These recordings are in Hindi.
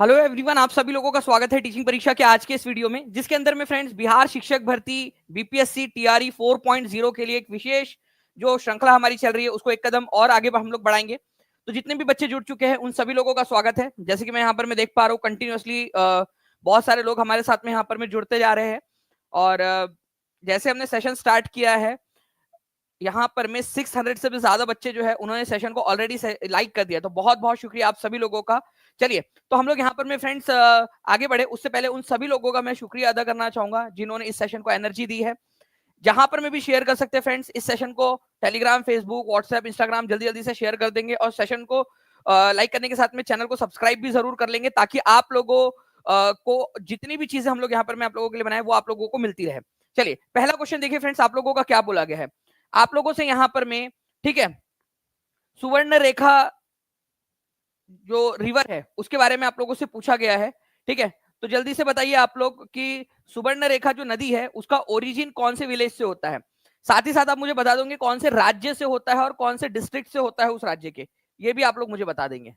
हेलो एवरीवन, आप सभी लोगों का स्वागत है टीचिंग परीक्षा के आज के इस वीडियो में, जिसके अंदर में फ्रेंड्स बिहार शिक्षक भर्ती बीपीएससी टीआरई 4.0 के लिए एक विशेष जो श्रृंखला हमारी चल रही है उसको एक कदम और आगे हम लोग बढ़ाएंगे। तो जितने भी बच्चे जुड़ चुके हैं उन सभी लोगों का स्वागत है। जैसे कि मैं यहाँ पर मैं देख पा रहा हूँ कंटिन्यूअसली बहुत सारे लोग हमारे साथ में यहाँ पर में जुड़ते जा रहे हैं। और जैसे हमने सेशन स्टार्ट किया है यहाँ पर में 600 से भी ज्यादा बच्चे जो है उन्होंने सेशन को ऑलरेडी लाइक कर दिया, तो बहुत बहुत शुक्रिया आप सभी लोगों का। चलिए तो हम लोग यहाँ पर में फ्रेंड्स आगे बढ़े उससे पहले उन सभी लोगों का मैं शुक्रिया अदा करना चाहूंगा जिन्होंने इस सेशन को एनर्जी दी है। जहां पर में भी शेयर कर सकते हैं फ्रेंड्स इस सेशन को, टेलीग्राम, फेसबुक, व्हाट्सएप, इंस्टाग्राम जल्दी जल्दी से शेयर कर देंगे और सेशन को लाइक करने के साथ में चैनल को सब्सक्राइब भी जरूर कर लेंगे ताकि आप लोगों को जितनी भी चीजें हम लोग यहाँ पर मैं आप लोगों के लिए बनाए वो आप लोगों को मिलती रहे। चलिए पहला क्वेश्चन देखिए फ्रेंड्स, आप लोगों का क्या बोला गया है। आप लोगों से यहाँ पर में, ठीक है, सुवर्ण रेखा जो रिवर है उसके बारे में आप लोगों से पूछा गया है। ठीक है, तो जल्दी से बताइए आप लोग कि सुवर्ण रेखा जो नदी है उसका ओरिजिन कौन से विलेज से होता है। साथ ही साथ आप मुझे बता दोगे कौन से राज्य से होता है और कौन से डिस्ट्रिक्ट से होता है उस राज्य के, ये भी आप लोग मुझे बता देंगे।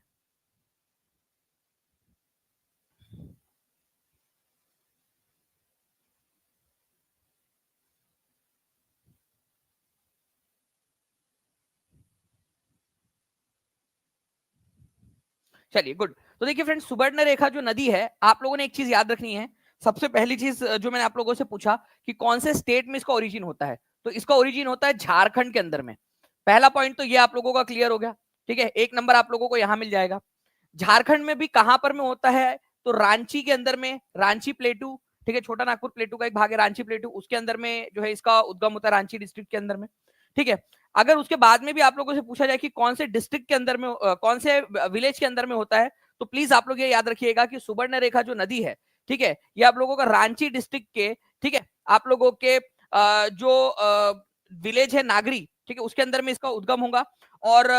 चलिए गुड। तो देखिए फ्रेंड्स, सुवर्ण रेखा जो नदी है, आप लोगों ने एक चीज याद रखनी है। सबसे पहली चीज जो मैंने आप लोगों से पूछा कि कौन से स्टेट में इसका ओरिजिन होता है, तो इसका ओरिजिन होता है झारखंड के अंदर में। पहला पॉइंट तो ये आप लोगों का क्लियर हो गया। ठीक है, एक नंबर आप लोगों को यहां मिल जाएगा। झारखंड में भी कहां पर में होता है, तो रांची के अंदर में, रांची प्लेटू, ठीक है, छोटा नागपुर प्लेटू का एक भाग है रांची प्लेटू, उसके अंदर में जो है इसका उद्गम होता है रांची डिस्ट्रिक्ट के अंदर में। ठीक है, अगर उसके बाद में भी आप लोगों से पूछा जाए कि कौन से डिस्ट्रिक्ट के अंदर में कौन से विलेज के अंदर में होता है, तो प्लीज आप लोग ये याद रखिएगा कि सुवर्ण रेखा जो नदी है, ठीक है, ये आप लोगों का रांची डिस्ट्रिक्ट के, ठीक है, आप लोगों के जो विलेज है नागरी, ठीक है, उसके अंदर में इसका उद्गम होगा। और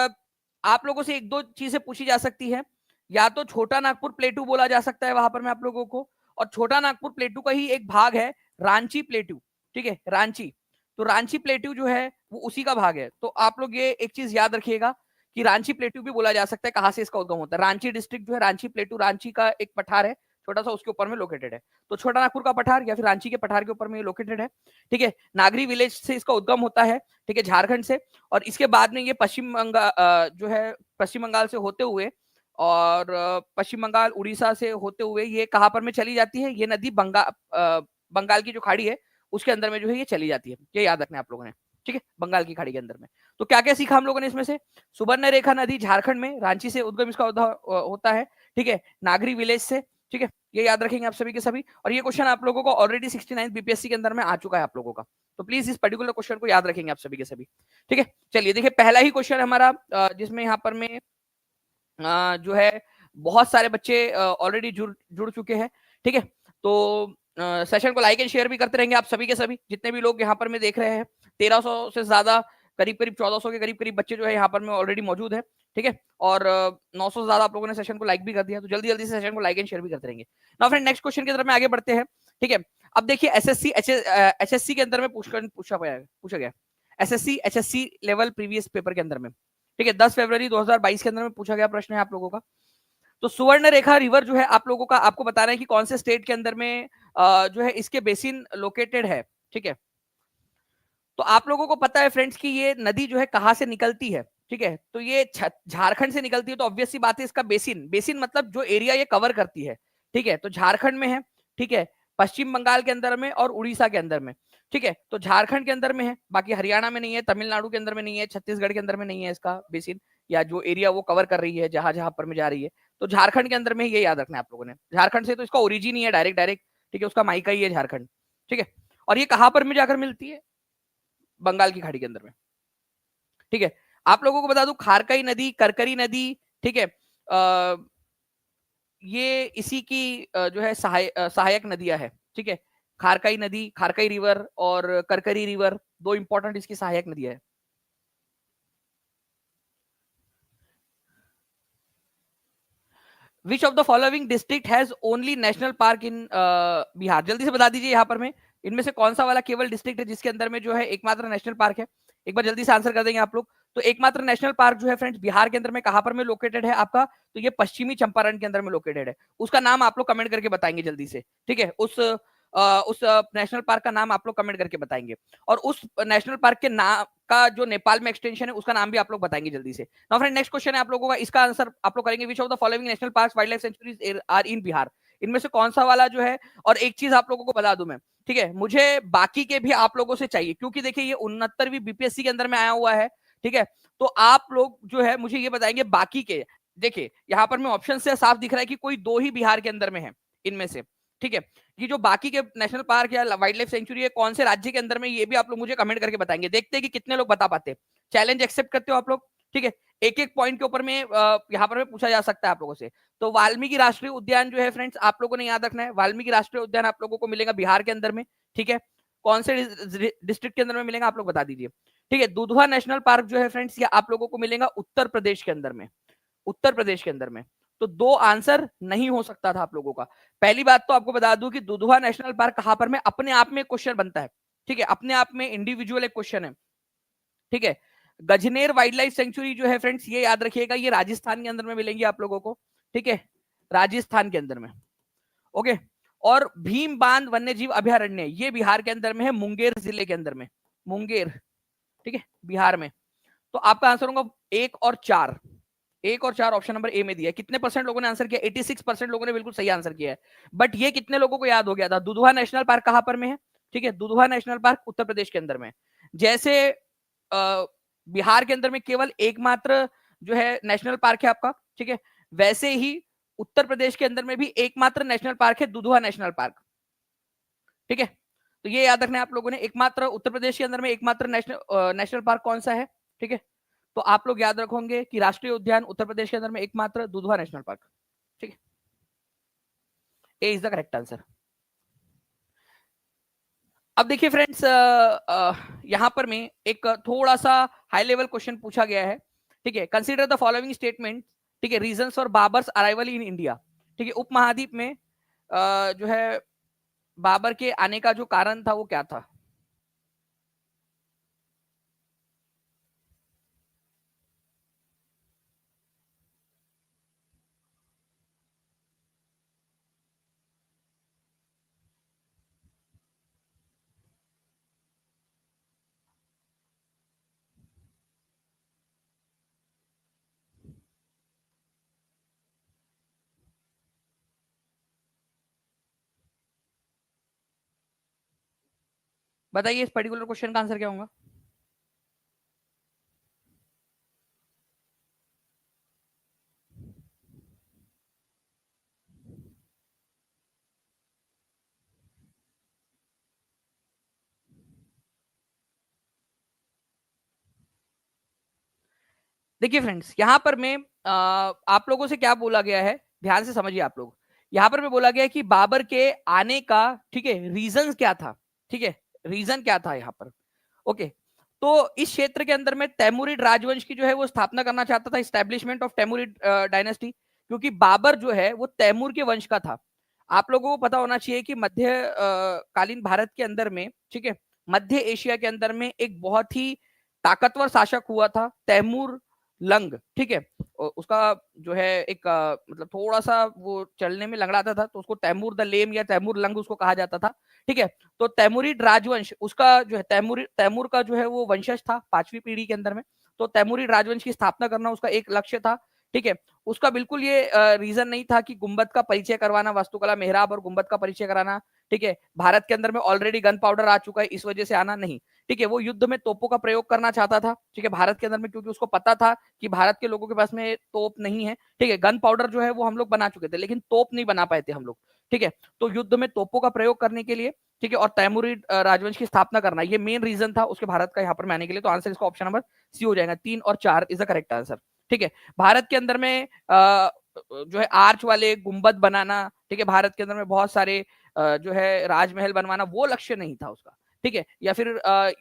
आप लोगों से एक दो चीजें पूछी जा सकती है, या तो छोटा नागपुर प्लेटू बोला जा सकता है वहां पर में आप लोगों को, और छोटा नागपुर प्लेटू का ही एक भाग है रांची प्लेटू। ठीक है, रांची, तो रांची प्लेटू जो है वो उसी का भाग है। तो आप लोग ये एक चीज याद रखिएगा कि रांची प्लेटू भी बोला जा सकता है, कहां से इसका उद्गम होता है। रांची डिस्ट्रिक्ट जो है, रांची प्लेटू, रांची का एक पठार है छोटा सा, उसके ऊपर में लोकेटेड है। तो छोटा नागपुर का पठार या फिर रांची के पठार के ऊपर में लोकेटेड है। ठीक है, नागरी विलेज से इसका उद्गम होता है, ठीक है, झारखंड से। और इसके बाद में ये पश्चिम बंगाल जो है, पश्चिम बंगाल से होते हुए और पश्चिम बंगाल उड़ीसा से होते हुए ये कहां पर में चली जाती है, ये नदी बंगाल की जो खाड़ी है उसके अंदर में जो है ये चली जाती है। ये याद रखना आप लोगों ने, ठीक है, बंगाल की खाड़ी के अंदर में। तो क्या क्या सीखा हम लोगों ने इसमें से, सुवर्ण रेखा नदी झारखंड में, रांची से उद्गम इसका होता है, ठीक है, नागरी विलेज से। ठीक है, ये याद रखेंगे आप सभी के सभी। और ये क्वेश्चन आप लोगों को ऑलरेडी 69 बीपीएससी के अंदर में आ चुका है आप लोगों का, तो प्लीज इस पर्टिकुलर क्वेश्चन को याद रखेंगे आप सभी के सभी। ठीक है, चलिए देखिए पहला ही क्वेश्चन हमारा जिसमें यहाँ पर में जो है बहुत सारे बच्चे ऑलरेडी जुड़ चुके हैं। ठीक है, तो सेशन को लाइक एंड शेयर भी करते रहेंगे आप सभी के सभी, जितने भी लोग यहाँ पर में देख रहे हैं। 1300 से ज्यादा, करीब करीब 1400 के करीब करीब बच्चे जो है यहाँ पर में ऑलरेडी मौजूद है। ठीक है, और 900 से ज्यादा आप लोगों ने सेशन को लाइक भी कर दिया, तो जल्दी जल्दी से सेशन को लाइक एंड शेयर भी करते रहेंगे। नाउ फ्रेंड, नेक्स्ट क्वेश्चन की तरफ में आगे बढ़ते हैं। ठीक है, अब देखिए एसएससी एचएससी के अंदर में पूछा गया, SSC HSC level previous paper के अंदर में। ठीक है, 10 फरवरी 2022 के अंदर में पूछा गया प्रश्न है आप लोगों का। तो सुवर्ण रेखा रिवर जो है आप लोगों का, आपको बताना है कि कौन से स्टेट के अंदर में जो है इसके बेसिन लोकेटेड है। ठीक है, तो आप लोगों को पता है फ्रेंड्स कि ये नदी जो है कहां से निकलती है। ठीक है, तो ये झारखंड से निकलती है, तो ऑब्वियस सी बात है इसका बेसिन, बेसिन मतलब जो एरिया ये कवर करती है। ठीक है, तो झारखंड में है, ठीक है, पश्चिम बंगाल के अंदर में और उड़ीसा के अंदर में। ठीक है, तो झारखंड के अंदर में है, बाकी हरियाणा में नहीं है, तमिलनाडु के अंदर में नहीं है, छत्तीसगढ़ के अंदर में नहीं है इसका बेसिन, या जो एरिया वो कवर कर रही है जहां जहां पर में जा रही है। तो झारखंड के अंदर में ये याद रखना है आप लोगों ने, झारखंड से तो इसका ओरिजिन ही है डायरेक्ट डायरेक्ट। ठीक है, उसका माइका ही है झारखंड। ठीक है, और ये कहां पर में जाकर मिलती है, बंगाल की खाड़ी के अंदर में। ठीक है, आप लोगों को बता दूं खारकई नदी, करकरी नदी, ठीक है, ये इसी की जो है सहायक नदियां है। ठीक है, खारकई नदी, खारकई रिवर और करकरी रिवर, दो इंपॉर्टेंट इसकी सहायक नदियां है। विच of the following district has only national park इन बिहार, जल्दी से बता दीजिए यहाँ पर में इनमें से कौन सा वाला केवल डिस्ट्रिक्ट है जिसके अंदर में जो है एकमात्र नेशनल पार्क है। एक बार जल्दी से आंसर कर देंगे आप लोग। तो एकमात्र नेशनल पार्क जो है फ्रेंड्स बिहार के अंदर में कहां पर में लोकेटेड है आपका, तो ये पश्चिमी चंपारण के अंदर में लोकेटेड है। उसका नाम आप लोग कमेंट करके बताएंगे जल्दी से, ठीक है, उस नेशनल पार्क का नाम आप लोग कमेंट करके बताएंगे। और उस नेशनल पार्क के नाम का जो नेपाल में एक्सटेंशन है उसका नाम भी आप लोग बताएंगे जल्दी से। नाउ फ्रेंड नेक्स्ट क्वेश्चन है आप लोगों का, इसका आंसर आप लोग करेंगे, which of the following national parks wildlife sanctuaries are in Bihar, इनमें से कौन सा वाला जो है। और एक चीज आप लोगों को बता दूं मैं, ठीक है, मुझे बाकी के भी आप लोगों से चाहिए, क्योंकि देखिए ये 69वीं बीपीएससी के अंदर में आया हुआ है, ठीक है। तो आप लोग जो है मुझे ये बताएंगे बाकी के, देखिए यहाँ पर मैं ऑप्शन से साफ दिख रहा है कि कोई 2 ही बिहार के अंदर में है इनमें से, ठीक है। ये जो बाकी के नेशनल पार्क या वाइल्ड लाइफ सेंचुरी है कौन से राज्य के अंदर में, ये भी आप लोग मुझे कमेंट करके बताएंगे। देखते हैं कि कितने लोग बता पाते हैं। चैलेंज एक्सेप्ट करते हो आप लोग, ठीक है। एक एक पॉइंट के ऊपर में यहाँ पर पूछा जा सकता है आप लोगों से। तो वाल्मीकि राष्ट्रीय उद्यान जो है फ्रेंड्स आप लोगों ने याद रखना है, वाल्मीकि राष्ट्रीय उद्यान आप लोगों को मिलेगा बिहार के अंदर में, ठीक है। कौन से डिस्ट्रिक्ट के अंदर में मिलेगा आप लोग बता दीजिए, ठीक है। दुधवा नेशनल पार्क जो है फ्रेंड्स ये आप लोगों को मिलेगा उत्तर प्रदेश के अंदर में, उत्तर प्रदेश के अंदर में। तो 2 आंसर नहीं हो सकता था आप लोगों का। पहली बात तो आपको बता दूं कि दुधवा नेशनल पार्क कहां पर में अपने आप में क्वेश्चन बनता है, ठीक है, अपने आप में इंडिविजुअल एक क्वेश्चन है, ठीक है। गजनेर वाइल्ड लाइफ सेंचुरी जो है फ्रेंड्स ये याद रखिएगा, ये राजस्थान के अंदर में मिलेंगी आप लोगों को, ठीक है, राजस्थान के अंदर में, ओके। और भीम बांध वन्य जीव अभयारण्य ये बिहार के अंदर में है, मुंगेर जिले के अंदर में, मुंगेर, ठीक है, बिहार में। तो आपका आंसर होगा 1 और 4, 1 और 4 ऑप्शन नंबर ए में दिया है। कितने परसेंट लोगों ने आंसर किया, 86% लोगों ने बिल्कुल सही आंसर किया है। बट ये कितने लोगों को याद हो गया था, दुधवा नेशनल पार्क कहां पर में है, ठीक है, दुधवा नेशनल पार्क उत्तर प्रदेश के अंदर में। जैसे बिहार के अंदर में केवल एकमात्र जो है नेशनल पार्क है आपका, ठीक है, वैसे ही उत्तर प्रदेश के अंदर में भी एकमात्र नेशनल पार्क है दुधवा नेशनल पार्क, ठीक है। तो ये याद रखना है आप लोगों ने, एकमात्र उत्तर प्रदेश के अंदर में एकमात्र नेशनल पार्क कौन सा है, ठीक है। तो आप लोग याद रखोगे कि राष्ट्रीय उद्यान उत्तर प्रदेश के अंदर में एकमात्र दुधवा नेशनल पार्क, ठीक है, ए इज द करेक्ट आंसर। अब देखिए फ्रेंड्स यहां पर में एक थोड़ा सा हाई लेवल क्वेश्चन पूछा गया है, ठीक है। कंसीडर द फॉलोइंग स्टेटमेंट, ठीक है, reasons for Babar's arrival in India, ठीक है, उपमहाद्वीप में जो है बाबर के आने का जो कारण था वो क्या था। बताइए इस पर्टिकुलर क्वेश्चन का आंसर क्या होगा। देखिए फ्रेंड्स यहां पर मैं आप लोगों से क्या बोला गया है, ध्यान से समझिए आप लोग। यहां पर मैं बोला गया कि बाबर के आने का, ठीक है, रीजन क्या था, ठीक है, रीजन क्या था यहाँ पर, ओके। तो इस क्षेत्र के अंदर में तैमूरिड राजवंश की जो है वो स्थापना करना चाहता था, स्टैब्लिशमेंट ऑफ तैमूरिड डायनेस्टी, क्योंकि बाबर जो है वो तैमूर के वंश का था। आप लोगों को पता होना चाहिए कि मध्य कालीन भारत के अंदर में, ठीक है, मध्य एशिया के अंदर में एक बहुत ही ताकतवर शासक हुआ था तैमूर लंग, ठीक है। उसका जो है एक मतलब थोड़ा सा वो चलने में लंगड़ाता था, तो उसको तैमूर द लेम या तैमूर लंग उसको कहा जाता था, ठीक है। तो तैमूरिड राजवंश उसका जो है तैमूर का जो है वो वंशज था 5वीं पीढ़ी के अंदर में। तो तैमूरिड राजवंश की स्थापना करना उसका एक लक्ष्य था, ठीक है। उसका बिल्कुल ये रीजन नहीं था कि गुंबद का परिचय करवाना, वास्तुकला मेहराब और गुंबद का परिचय कराना, ठीक है। भारत के अंदर में ऑलरेडी गन पाउडर आ चुका है इस वजह से आना नहीं, ठीक है। वो युद्ध में तोपों का प्रयोग करना चाहता था, ठीक है, भारत के अंदर में, क्योंकि उसको पता था कि भारत के लोगों के पास में तोप नहीं है, ठीक है। गन पाउडर जो है वो हम लोग बना चुके थे, लेकिन तोप नहीं बना पाए थे हम लोग, ठीक है। तो युद्ध में तोपों का प्रयोग करने के लिए, ठीक है, और तैमूरिड राजवंश की स्थापना करना, ये मेन रीजन था उसके भारत का यहाँ पर में आने के लिए। तो आंसर इसका ऑप्शन नंबर सी हो जाएगा, 3 और 4 इज द करेक्ट आंसर, ठीक है। भारत के अंदर में जो है आर्च वाले गुंबद बनाना, ठीक है, भारत के अंदर में बहुत सारे जो है राजमहल बनवाना, वो लक्ष्य नहीं था उसका, ठीक है। या फिर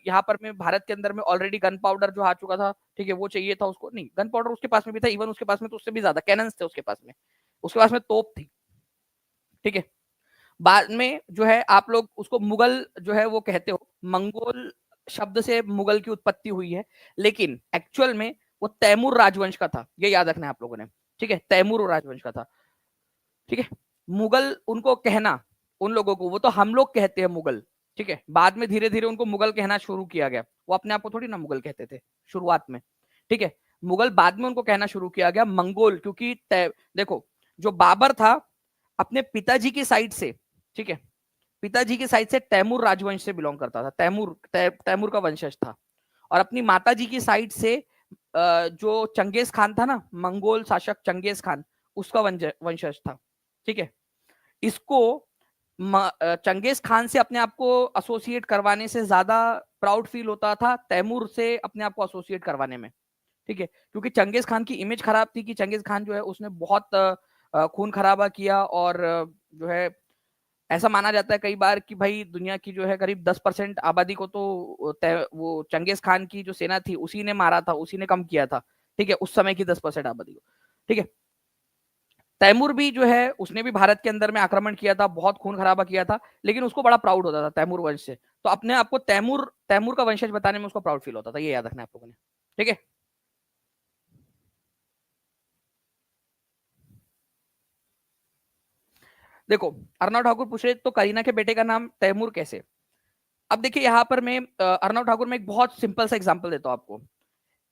यहाँ पर में भारत के अंदर में ऑलरेडी गन पाउडर जो आ चुका था, ठीक है, वो चाहिए था उसको, नहीं, गन पाउडर उसके पास में भी था, इवन उसके पास में तो उससे भी ज्यादा कैनन्स थे उसके पास में, उसके पास में तोप थी, ठीक है। बाद में जो है आप लोग उसको मुगल जो है वो कहते हो, मंगोल शब्द से मुगल की उत्पत्ति हुई है, लेकिन एक्चुअल में वो तैमूर राजवंश का था, ये याद रखना है आप लोगों ने, ठीक है, तैमूर राजवंश का था, ठीक है। मुगल उनको कहना, उन लोगों को, वो तो हम लोग कहते हैं मुगल, ठीक है, बाद में धीरे धीरे उनको मुगल कहना शुरू किया गया, वो अपने आप को थोड़ी ना मुगल कहते थे शुरुआत में, ठीक है, मुगल बाद में उनको कहना शुरू किया गया मंगोल, क्योंकि देखो जो बाबर था अपने पिताजी की साइड से, ठीक है, पिताजी की साइड से तैमूर राजवंश से बिलोंग करता था, तैमूर का वंशज था, और अपनी माता जी की साइड से जो चंगेज खान था ना, मंगोल शासक चंगेज खान, उसका वंशज था, ठीक है। इसको चंगेज खान से अपने आप को एसोसिएट करवाने से ज्यादा प्राउड फील होता था तैमूर से अपने आप को एसोसिएट करवाने में, ठीक है, क्योंकि चंगेज खान की इमेज खराब थी कि चंगेज खान जो है उसने बहुत खून खराबा किया, और जो है ऐसा माना जाता है कई बार कि भाई दुनिया की जो है करीब 10% आबादी को तो वो चंगेज खान की जो सेना थी उसी ने मारा था, उसी ने कम किया था, ठीक है, उस समय की 10% आबादी को, ठीक है। तैमूर भी जो है उसने भी भारत के अंदर में आक्रमण किया था, बहुत खून खराबा किया था, लेकिन उसको बड़ा प्राउड होता था तैमूर वंश से, तो अपने आप को तैमूर तैमूर का वंशज बताने में उसको प्राउड फील होता था, ये याद रखना है आप लोगों ने, ठीक है। देखो अर्णव ठाकुर पूछ रहे तो करीना के बेटे का नाम तैमूर कैसे। अब देखिए यहाँ पर मैं अर्णव ठाकुर में एक बहुत सिंपल सा एग्जांपल देता हूँ आपको।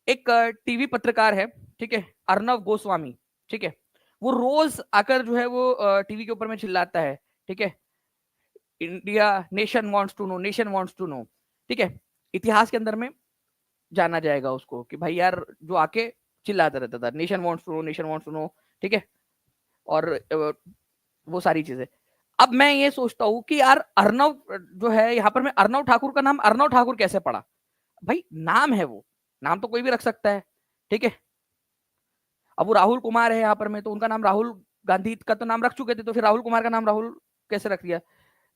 एक टीवी पत्रकार है, ठीक है, अर्णव गोस्वामी, ठीक है, वो रोज आकर जो है वो टीवी के ऊपर में चिल्लाता है, ठीक है, India nation wants to know, nation wants to know, ठीक है, इतिहास के अंदर में जाना जाएगा उसको कि भाई यार जो आके चिल्लाता रहता था nation wants to know, nation wants to know, ठीक है, और वो सारी चीजें। अब मैं ये सोचता हूँ कि यार अर्णव जो है यहाँ पर, मैं अर्णव ठाकुर का नाम अर्णव ठाकुर कैसे पढ़ा, भाई नाम है वो, नाम तो कोई भी रख सकता है, ठीक है। अब वो राहुल कुमार है यहाँ पर में, तो उनका नाम राहुल गांधी का तो नाम रख चुके थे, तो फिर राहुल कुमार का नाम राहुल कैसे रख लिया,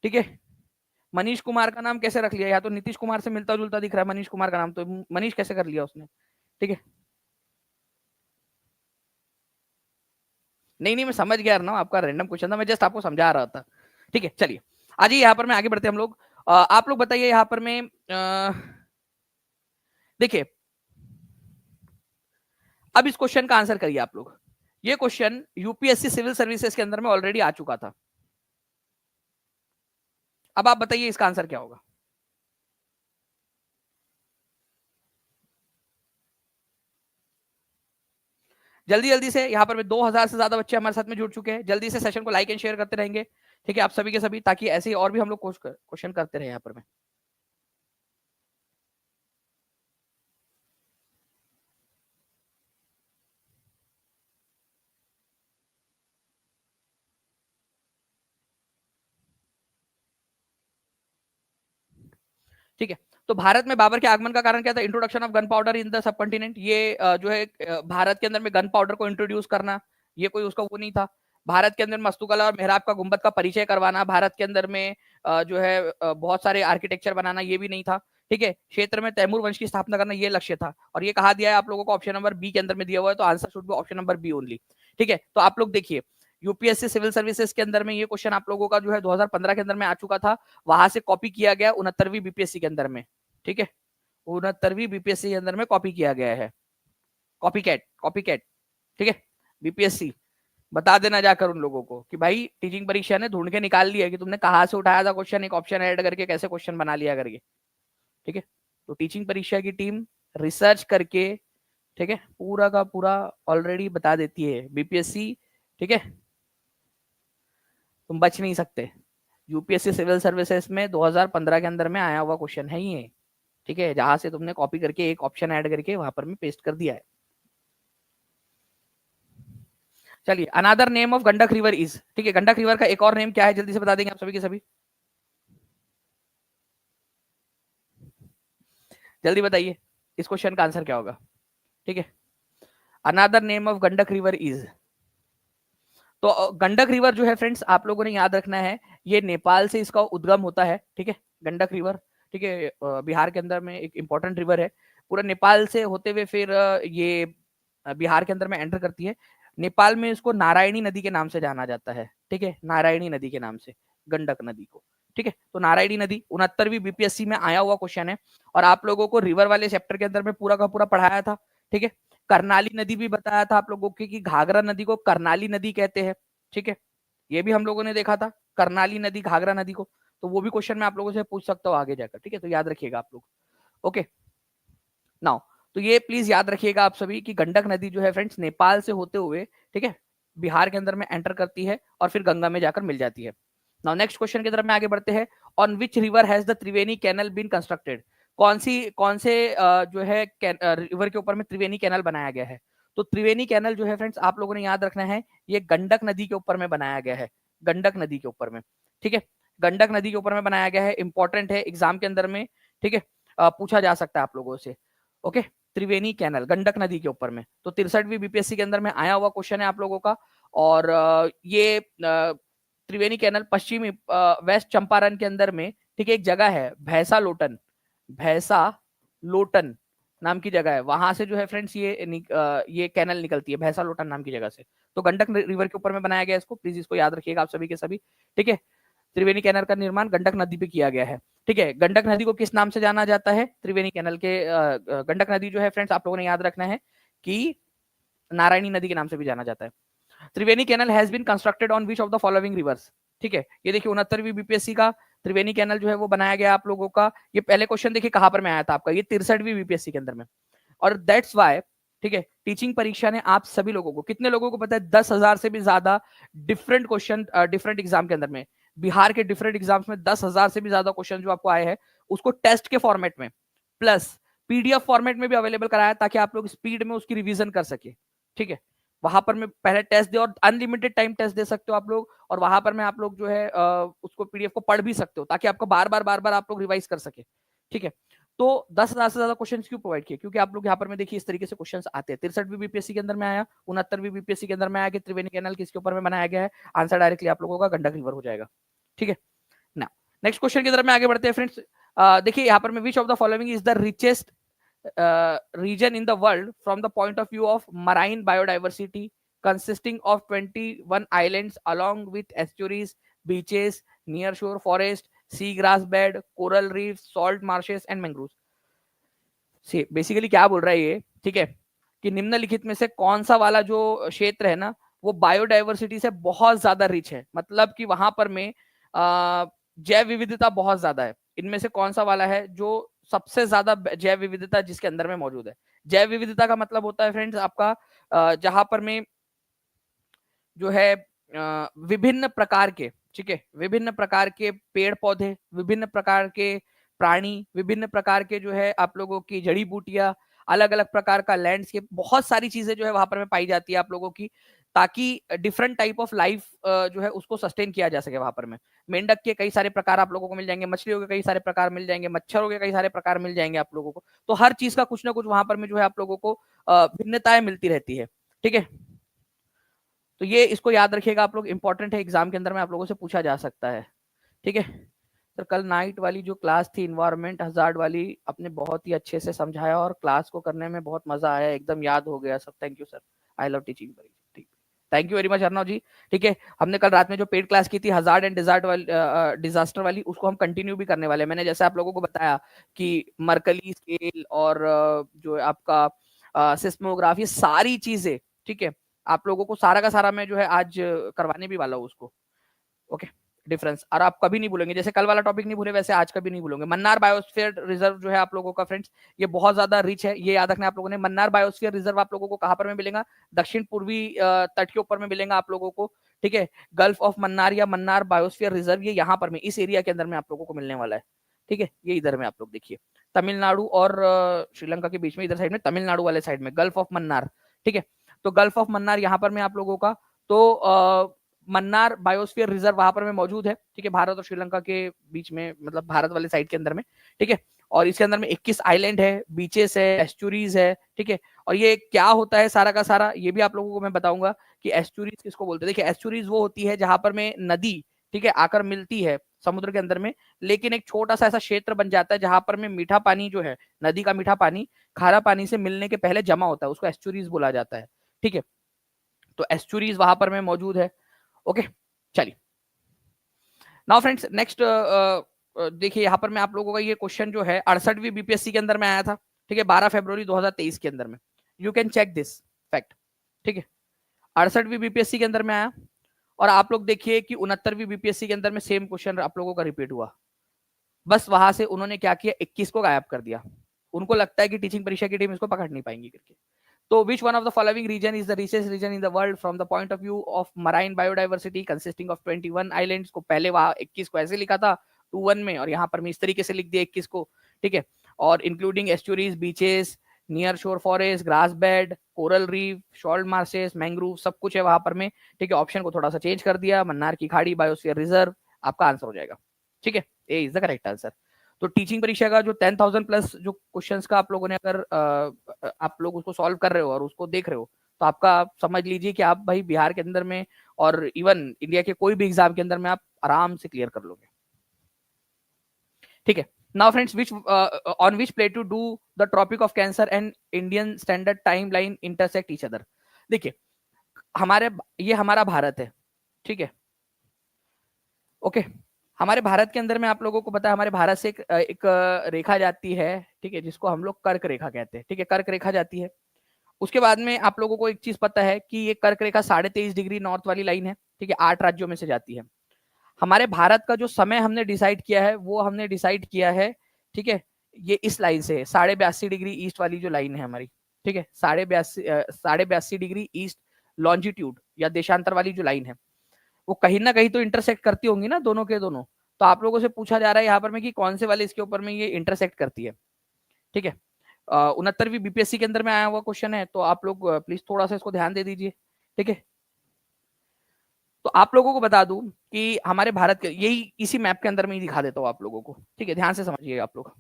ठीक है। मनीष कुमार का नाम कैसे रख लिया, या तो नीतीश कुमार से मिलता जुलता दिख रहा है मनीष कुमार का नाम, तो मनीष कैसे कर लिया उसने, ठीक है। नहीं नहीं मैं समझ गया ना, आपका रैंडम क्वेश्चन था, मैं जस्ट आपको समझा रहा था, ठीक है। चलिए आज यहाँ पर मैं आगे बढ़ते हैं हम लोग। आप लोग बताइए यहाँ पर मैं देखिए अब इस क्वेश्चन का आंसर करिए आप लोग। ये क्वेश्चन यूपीएससी सिविल सर्विसेज के अंदर में ऑलरेडी आ चुका था। अब आप बताइए इसका आंसर क्या होगा। जल्दी जल्दी से, यहाँ पर 2000 से ज्यादा बच्चे हमारे साथ में जुड़ चुके हैं, जल्दी से सेशन को लाइक एंड शेयर करते रहेंगे, ठीक है, आप सभी के सभी, ताकि ऐसे ही और भी हम लोग क्वेश्चन करते रहे यहाँ पर में। ठीक है, तो भारत में बाबर के आगमन का कारण क्या था, introduction of gun powder in the sub continent, ये जो है भारत के अंदर में गन पाउडर को इंट्रोड्यूस करना, ये कोई उसका वो नहीं था। भारत के अंदर मस्तुकला और मेहराब का गुंबद का परिचय करवाना, भारत के अंदर में जो है बहुत सारे आर्किटेक्चर बनाना, ये भी नहीं था, ठीक है। क्षेत्र में तैमूर वंश की स्थापना करना, ये लक्ष्य था, और ये कहा दिया है आप लोगों को ऑप्शन नंबर बी के अंदर में दिया हुआ है, तो answer should be option number B only, ठीक है। तो आप लोग देखिए यूपीएससी सिविल सर्विसेज के अंदर में ये क्वेश्चन आप लोगों का जो है 2015 के अंदर में आ चुका था, वहां से कॉपी किया गया 69वीं बीपीएससी के अंदर में, ठीक है, 69वीं बीपीएससी के अंदर में कॉपी किया गया है, कॉपी कैट, कॉपी कैट, ठीक है। बीपीएससी बता देना जाकर उन लोगों को कि भाई टीचिंग परीक्षा ने ढूंढ के निकाल लिया कि तुमने कहाँ से उठाया था क्वेश्चन, एक ऑप्शन ऐड करके कैसे क्वेश्चन बना लिया करके, ठीक है। तो टीचिंग परीक्षा की टीम रिसर्च करके, ठीक है, पूरा का पूरा ऑलरेडी बता देती है बीपीएससी, ठीक है, तुम बच नहीं सकते। यूपीएससी सिविल सर्विसेज में 2015 के अंदर में आया हुआ क्वेश्चन है ये, ठीक है, जहां से तुमने कॉपी करके एक ऑप्शन ऐड करके वहां पर में पेस्ट कर दिया है। चलिए another name of Gandak river is, ठीक है, गंडक रिवर का एक और नेम क्या है, जल्दी से बता देंगे आप सभी के सभी, जल्दी बताइए इस क्वेश्चन का आंसर क्या होगा, ठीक है। Another name of Gandak river is, तो गंडक रिवर जो है फ्रेंड्स आप लोगों ने याद रखना है, ये नेपाल से इसका उद्गम होता है, ठीक है, गंडक रिवर, ठीक है, बिहार के अंदर में एक इंपॉर्टेंट रिवर है, पूरा नेपाल से होते हुए फिर ये बिहार के अंदर में एंटर करती है। नेपाल में इसको नारायणी नदी के नाम से जाना जाता है, ठीक है, नारायणी नदी के नाम से, गंडक नदी को, ठीक है। तो नारायणी नदी 69वीं बीपीएससी में आया हुआ क्वेश्चन है, और आप लोगों को रिवर वाले चैप्टर के अंदर में पूरा का पूरा पढ़ाया था, ठीक है। करनाली नदी भी बताया था आप लोगों को कि घाघरा नदी को करनाली नदी कहते हैं, ठीक है। ये भी हम लोगों ने देखा था, करनाली नदी घाघरा नदी को। तो वो भी क्वेश्चन मैं आप लोगों से पूछ सकता हूँ आगे जाकर, ठीक है। तो याद रखिएगा आप लोग, ओके। नाउ तो ये प्लीज याद रखिएगा आप सभी कि गंडक नदी जो है फ्रेंड्स नेपाल से होते हुए, ठीक है, बिहार के अंदर में एंटर करती है और फिर गंगा में जाकर मिल जाती है। नाउ नेक्स्ट क्वेश्चन की तरफ में आगे बढ़ते हैं। On which river has the Triveni canal been constructed? कौन से जो है रिवर के ऊपर में त्रिवेणी कैनल बनाया गया है? तो त्रिवेणी कैनल जो है फ्रेंड्स आप लोगों ने याद रखना है, ये गंडक नदी के ऊपर में बनाया गया है, गंडक नदी के ऊपर में, ठीक है। गंडक नदी के ऊपर में बनाया गया है, इंपॉर्टेंट है एग्जाम के अंदर में, ठीक है। पूछा जा सकता है आप लोगों से, ओके। त्रिवेणी कैनल गंडक नदी के ऊपर में, तो 63वीं बीपीएससी के अंदर में आया हुआ क्वेश्चन है आप लोगों का। और ये त्रिवेणी कैनल पश्चिमी वेस्ट चंपारण के अंदर में, ठीक है, एक जगह है भैंसा लोटन, भैंसा लोटन नाम की जगह है, वहां से जो है फ्रेंड्स ये कैनल निकलती है भैंसा लोटन नाम की जगह से। तो गंडक रिवर के ऊपर में बनाया गया इसको, प्लीज इसको याद रखिएगा आप सभी के सभी, ठीक है। त्रिवेणी कैनल का निर्माण गंडक नदी पे किया गया है, ठीक है। गंडक नदी को किस नाम से जाना जाता है? त्रिवेणी कैनल के गंडक नदी जो है फ्रेंड्स आप लोगों ने याद रखना है कि नारायणी नदी के नाम से भी जाना जाता है। Triveni canal has been constructed on which of the following rivers? ठीक है, ये देखिए 69वीं बीपीएससी का त्रिवेणी कैनल जो है वो बनाया गया आप लोगों का। ये पहले क्वेश्चन देखिए कहां पर में आया था आपका, ये 63वीं बीपीएससी के अंदर में। और दैट्स वाई, ठीक है, टीचिंग परीक्षा ने आप सभी लोगों को, कितने लोगों को पता है 10,000 से भी ज्यादा डिफरेंट क्वेश्चन डिफरेंट एग्जाम के अंदर में, बिहार के डिफरेंट एग्जाम्स में 10,000 से भी ज्यादा क्वेश्चन जो आपको आए हैं उसको टेस्ट के फॉर्मेट में प्लस पीडीएफ फॉर्मेट में भी अवेलेबल कराया ताकि आप लोग स्पीड में उसकी रिवीजन कर सके, ठीक है। वहां पर मैं पहले टेस्ट दे और अनलिमिटेड टाइम टेस्ट दे सकते हो आप लोग, और वहां पर में आप लोग जो है उसको पीडीएफ को पढ़ भी सकते हो ताकि आपको बार बार आप लोग रिवाइज कर सके, ठीक है। तो 10,000 से ज्यादा क्वेश्चन क्यों प्रोवाइड किए? क्योंकि आप लोग यहाँ पर में देखिए इस तरीके से क्वेश्चन आते हैं। 63वीं बीपीएससी के अंदर में आया, 69वीं बीपीएससी के अंदर में आया कि त्रिवेणी कैनल किसके ऊपर में बनाया गया है, आंसर डायरेक्टली आप लोगों का गंडक रिवर हो जाएगा, ठीक है ना। नेक्स्ट क्वेश्चन की तरफ में आगे बढ़ते हैं फ्रेंड्स। देखिए यहाँ पर में विच of the following is the richest region in the world from the point of view of marine biodiversity, consisting of 21 islands along with estuaries, beaches, nearshore forest, seagrass bed, coral reefs, salt marshes and mangroves. See, basically क्या बोल रहा है ये, ठीक है, कि निम्नलिखित में से कौन सा वाला जो क्षेत्र है ना वो बायोडाइवर्सिटी से बहुत ज्यादा रिच है, मतलब कि वहां पर में जैव विविधता बहुत ज्यादा है। इनमें से कौन सा वाला है जो सबसे ज्यादा जैव विविधता जिसके अंदर में मौजूद है? जैव विविधता का मतलब होता है फ्रेंड्स आपका जहां पर में जो है विभिन्न प्रकार के, ठीक है, विभिन्न प्रकार के पेड़ पौधे, विभिन्न प्रकार के प्राणी, विभिन्न प्रकार के जो है आप लोगों की जड़ी बूटियां, अलग अलग प्रकार का लैंडस्केप, बहुत सारी चीजें जो है वहां पर में पाई जाती है आप लोगों की, ताकि डिफरेंट टाइप ऑफ लाइफ जो है उसको सस्टेन किया जा सके। वहां पर में मेंढक के कई सारे प्रकार आप लोगों को मिल जाएंगे, मछलियों के कई सारे प्रकार मिल जाएंगे, मच्छरों के कई सारे प्रकार मिल जाएंगे आप लोगों को। तो हर चीज का कुछ ना कुछ वहां पर में जो है आप लोगों को भिन्नताएं मिलती रहती है, ठीक है। तो ये इसको याद रखिएगा आप लोग, इंपॉर्टेंट है, एग्जाम के अंदर में आप लोगों से पूछा जा सकता है, ठीक है। सर कल नाइट वाली जो क्लास थी इन्वायरमेंट हजार्ड वाली, आपने बहुत ही अच्छे से समझाया और क्लास को करने में बहुत मजा आया, एकदम याद हो गया सब। Thank you sir, I love teaching. ठीक, thank you very much Arnav ji, ठीक है। हमने कल रात में जो पेड क्लास की थी हजार्ड एंड डिजार्ट वाली डिजास्टर वाली, उसको हम कंटिन्यू भी करने वाले हैं। मैंने जैसे आप लोगों को बताया कि मर्कली स्केल और जो आपका सिस्मोग्राफ, ये सारी चीजें, ठीक है, आप लोगों को सारा का सारा मैं जो है आज करवाने भी वाला हूँ उसको, ओके। डिफरेंस और आप कभी नहीं भूलेंगे, जैसे कल वाला टॉपिक नहीं भूले वैसे आज कभी नहीं भूलेंगे। मन्नार बायोस्फीयर रिजर्व जो है आप लोगों का फ्रेंड्स ये बहुत ज्यादा रिच है, ये याद रखना आप लोगों ने। मन्नार बायोस्फीयर रिजर्व आप लोगों को कहां पर में मिलेगा? दक्षिण पूर्वी तट के ऊपर में मिलेगा आप लोगों को, ठीक है। गल्फ ऑफ मन्नार या मन्नार बायोस्फीयर रिजर्व ये यहाँ पर में इस एरिया के अंदर में आप लोगों को मिलने वाला है, ठीक है। ये इधर में आप लोग देखिए तमिलनाडु और श्रीलंका के बीच में, इधर साइड में तमिलनाडु वाले साइड में गल्फ ऑफ मन्नार, ठीक है। तो गल्फ ऑफ मन्नार यहाँ पर में आप लोगों का, तो मन्नार बायोस्फीयर रिजर्व वहां पर में मौजूद है, ठीक है, भारत और श्रीलंका के बीच में, मतलब भारत वाले साइड के अंदर में, ठीक है। और इसके अंदर में 21 आइलैंड है, बीचेस है, एस्चुरीज है, ठीक है। और ये क्या होता है सारा का सारा ये भी आप लोगों को मैं बताऊंगा कि एस्चुरीज किसको बोलते हैं। देखिए एस्चुरीज वो होती है जहां पर में नदी, ठीक है, आकर मिलती है समुद्र के अंदर में, लेकिन एक छोटा सा ऐसा क्षेत्र बन जाता है जहां पर में मीठा पानी जो है, नदी का मीठा पानी खारा पानी से मिलने के पहले जमा होता है, उसको एस्चुरीज बोला जाता है, ठीक है। तो एस्चुरीज वहां पर में मौजूद है, ओके। चलिए नाउ फ्रेंड्स नेक्स्ट देखिए यहाँ पर मैं आप लोगों का ये क्वेश्चन जो है 68वीं बीपीएससी के अंदर में आया था, ठीक है, 12 फरवरी 2023 के अंदर में। You can check this fact, ठीक है, 68वीं बीपीएससी के अंदर में आया। और आप लोग देखिए कि 69वीं बीपीएससी के अंदर में सेम क्वेश्चन आप लोगों का रिपीट हुआ। बस वहां से उन्होंने क्या किया, 21 को गायब कर दिया। उनको लगता है कि टीचिंग परीक्षा की टीम इसको पकड़ नहीं पाएंगी करके। तो which one of the following region is the richest region in the world from the point of view of marine biodiversity consisting of 21 islands को पहले वहां 21 को ऐसे लिखा था 21 में, और यहाँ पर मैं इस तरीके से लिख दिया 21 को, ठीक है, और including estuaries, beaches, near shore forest, grass bed, coral reef, salt marshes, mangrove, सब कुछ है वहां पर में, ठीक है। ऑप्शन को थोड़ा सा चेंज कर दिया, मन्नार की खाड़ी, बायोस्फीयर रिजर्व, आपका आंसर हो जाएगा, ठीक है, ए इज द करेक्ट आंसर। तो टीचिंग परीक्षा का जो 10,000 प्लस जो क्वेश्चंस का आप लोगों ने अगर आप लोग उसको सॉल्व कर रहे हो और उसको देख रहे हो, तो आपका आप समझ लीजिए कि आप भाई बिहार के अंदर में और इवन इंडिया के कोई भी एग्जाम के अंदर में आप आराम से क्लियर कर लोगे, ठीक है। Now friends which on which play to do the tropic of cancer and Indian standard time line intersect each other. देखिए ये हमारा भारत है, ठीक है, ओके। हमारे भारत के अंदर में आप लोगों को पता है हमारे भारत से एक रेखा जाती है, ठीक है, जिसको हम लोग कर्क रेखा कहते हैं, ठीक है, कर्क रेखा जाती है। उसके बाद में आप लोगों को एक चीज पता है कि ये कर्क रेखा 23.5 डिग्री नॉर्थ वाली लाइन है, ठीक है, 8 राज्यों में से जाती है। हमारे भारत का जो समय हमने डिसाइड किया है वो हमने डिसाइड किया है, ठीक है, ये इस लाइन से 82.5 डिग्री ईस्ट वाली जो लाइन है हमारी, ठीक है, 82.5 डिग्री ईस्ट लॉन्जिट्यूड या देशांतर वाली जो लाइन है, वो कहीं ना कहीं तो इंटरसेक्ट करती होंगी ना दोनों के दोनों। तो आप लोगों से पूछा जा रहा है यहाँ पर में कि कौन से वाले इसके ऊपर में ये इंटरसेक्ट करती है, ठीक है। 69वीं बीपीएससी के अंदर में आया हुआ क्वेश्चन है, तो आप लोग प्लीज थोड़ा सा इसको ध्यान दे दीजिए, ठीक है। तो आप लोगों को बता दूं कि हमारे भारत के यही इसी मैप के अंदर में ही दिखा देता हूँ आप लोगों को, ठीक है, ध्यान से समझिए आप लोग,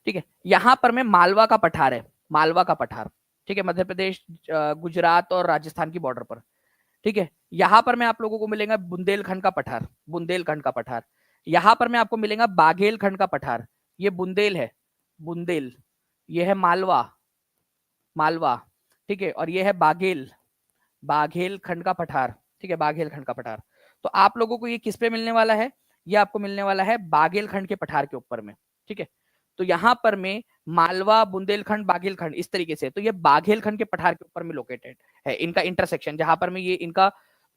ठीक है। यहां पर में मालवा का पठार है, मालवा का पठार, ठीक है, मध्य प्रदेश, गुजरात और राजस्थान की बॉर्डर पर, ठीक है। यहां पर मैं आप लोगों को मिलेगा बुंदेलखंड का पठार, बुंदेलखंड का पठार। यहां पर मैं आपको मिलेगा बाघेलखंड का पठार, ये बुंदेल है, बुंदेल, ये है मालवा, मालवा, ठीक है, और ये है बाघेल, बाघेल खंड का पठार, ठीक है, बाघेल खंड का पठार। तो आप लोगों को ये किस पे मिलने वाला है, ये आपको मिलने वाला है बाघेल खंड के पठार के ऊपर में, ठीक है। तो यहाँ पर में मालवा, बुंदेलखंड, बाघेलखंड इस तरीके से, तो ये बाघेलखंड के पठार के ऊपर में लोकेटेड है इनका इंटरसेक्शन, जहां पर में ये इनका,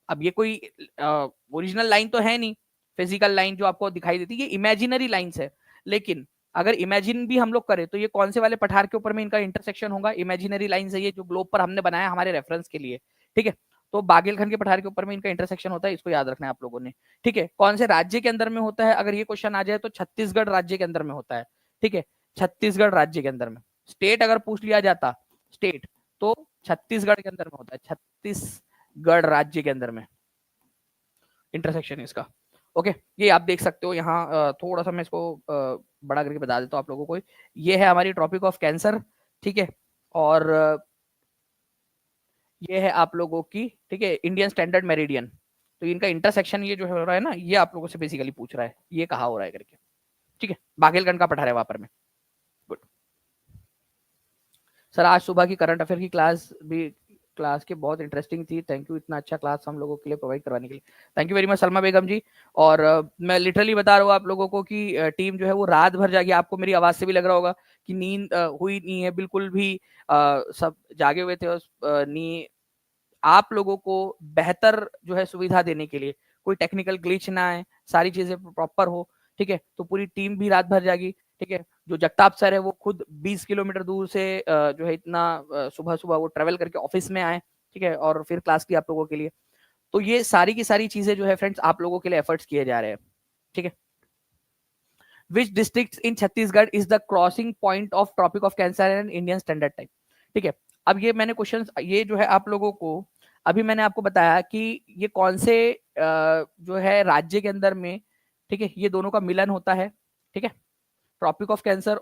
अब ये कोई ओरिजिनल लाइन तो है नहीं, फिजिकल लाइन जो आपको दिखाई देती है, ये इमेजिनरी लाइंस है। लेकिन अगर इमेजिन भी हम लोग करें तो ये कौन से वाले पठार के ऊपर में इनका इंटरसेक्शन होगा, इमेजिनरी लाइन है ये जो ग्लोब पर हमने बनाया हमारे रेफरेंस के लिए, ठीक है। तो बाघेलखंड के पठार के ऊपर में इनका इंटरसेक्शन होता है, इसको याद रखना है आप लोगों ने, ठीक है। कौन से राज्य के अंदर में होता है, अगर ये क्वेश्चन आ जाए तो छत्तीसगढ़ राज्य के अंदर में होता है, ठीक है, छत्तीसगढ़ राज्य के अंदर में। स्टेट अगर पूछ लिया जाता, स्टेट, तो छत्तीसगढ़ के अंदर में होता है, छत्तीसगढ़ राज्य के अंदर में इंटरसेक्शन इसका, ओके। ये आप देख सकते हो यहाँ, थोड़ा सा मैं इसको बड़ा करके बता देता हूँ आप लोगों को। ये है हमारी ट्रॉपिक ऑफ कैंसर, ठीक है, और ये है आप लोगों की, ठीक है, इंडियन स्टैंडर्ड मेरिडियन। तो इनका इंटरसेक्शन ये जो हो रहा है ना, ये आप लोगों से बेसिकली पूछ रहा है ये कहाँ हो रहा है करके, ठीक है, बाघेलखंड का पठार है वहां पर में। गुड सर, आज सुबह की करंट अफेयर की क्लास भी क्लास की बहुत इंटरेस्टिंग थी, थैंक यू, इतना अच्छा क्लास हम लोगों के लिए प्रोवाइड करवाने के लिए, thank you very much Salma Begum ji. और मैं लिटरली बता रहा हूँ आप लोगों को कि टीम जो है वो रात भर जागी, आपको मेरी आवाज से भी लग रहा होगा कि नींद हुई नहीं है बिल्कुल भी, सब जागे हुए थे, नींद आप लोगों को बेहतर जो है सुविधा देने के लिए, कोई टेक्निकल ग्लिच ना आए, सारी चीजें प्रॉपर हो, ठीक है। तो पूरी टीम भी रात भर जागी, ठीक है। जो जगताप सर है वो खुद 20 किलोमीटर दूर से जो है इतना सुबह सुबह वो ट्रेवल करके ऑफिस में आए, ठीक है, और फिर क्लास की आप लोगों के लिए। तो ये सारी की सारी चीजें जो है फ्रेंड्स आप लोगों के लिए एफर्ट्स किए जा रहे हैं, ठीक है। Which district in Chhattisgarh is the crossing point of tropic of cancer and Indian standard time, ठीक है। अब ये मैंने क्वेश्चन ये जो है आप लोगों को अभी मैंने आपको बताया कि ये कौन से जो है राज्य के अंदर में, ठीक है, ये दोनों का मिलन होता है, ठीक है, ट्रॉपिक ऑफ कैंसर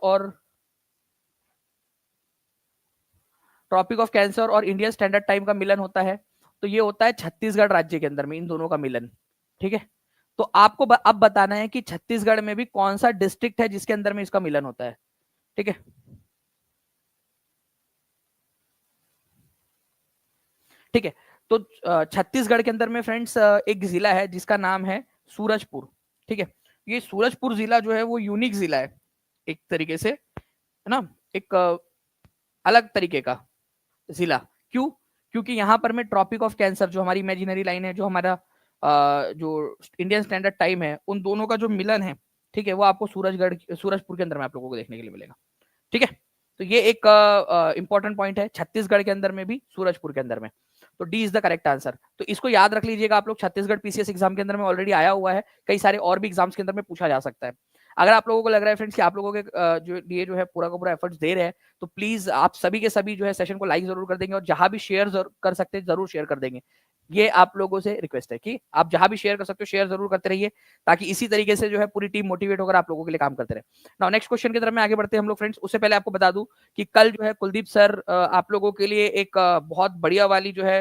और इंडियन स्टैंडर्ड टाइम का मिलन होता है। तो ये होता है छत्तीसगढ़ राज्य के अंदर में इन दोनों का मिलन, ठीक है। तो आपको अब बताना है कि छत्तीसगढ़ में भी कौन सा डिस्ट्रिक्ट है जिसके अंदर में इसका मिलन होता है, ठीक है। ठीक है, तो छत्तीसगढ़ के अंदर में फ्रेंड्स एक जिला है जिसका नाम है सूरजपुर, ठीक है। ये सूरजपुर जिला जो है वो यूनिक जिला है एक तरीके से, है ना, एक अलग तरीके का जिला। क्यों? क्योंकि यहाँ पर में ट्रॉपिक ऑफ कैंसर, जो हमारी इमेजिनरी लाइन है, जो हमारा जो इंडियन स्टैंडर्ड टाइम है, उन दोनों का जो मिलन है, ठीक है, वो आपको सूरजपुर के अंदर में आप लोगों को देखने के लिए मिलेगा, ठीक है। तो ये एक इंपॉर्टेंट पॉइंट है, छत्तीसगढ़ के अंदर में भी, सूरजपुर के अंदर में। तो D is the correct answer. तो इसको याद रख लीजिएगा आप लोग, छत्तीसगढ़ पीसीएस एग्जाम के अंदर में ऑलरेडी आया हुआ है, कई सारे और भी एग्जाम्स के अंदर में पूछा जा सकता है। अगर आप लोगों को लग रहा है फ्रेंड्स कि आप लोगों के जो लिए जो है पूरा का पूरा एफर्ट्स दे रहे हैं, तो प्लीज आप सभी के सभी जो है सेशन को लाइक जरूर कर देंगे, और जहां भी शेयर कर सकते हैं जरूर शेयर कर देंगे। ये आप लोगों से रिक्वेस्ट है कि आप जहां भी शेयर कर सकते हो शेयर जरूर करते रहिए, ताकि इसी तरीके से जो है पूरी टीम मोटिवेट होकर आप लोगों के लिए काम करते रहे। नाउ नेक्स्ट क्वेश्चन की तरफ में आगे बढ़ते हैं हम लोग फ्रेंड्स। उससे पहले आपको बता दूं कि कल जो है कुलदीप सर आप लोगों के लिए एक बहुत बढ़िया वाली जो है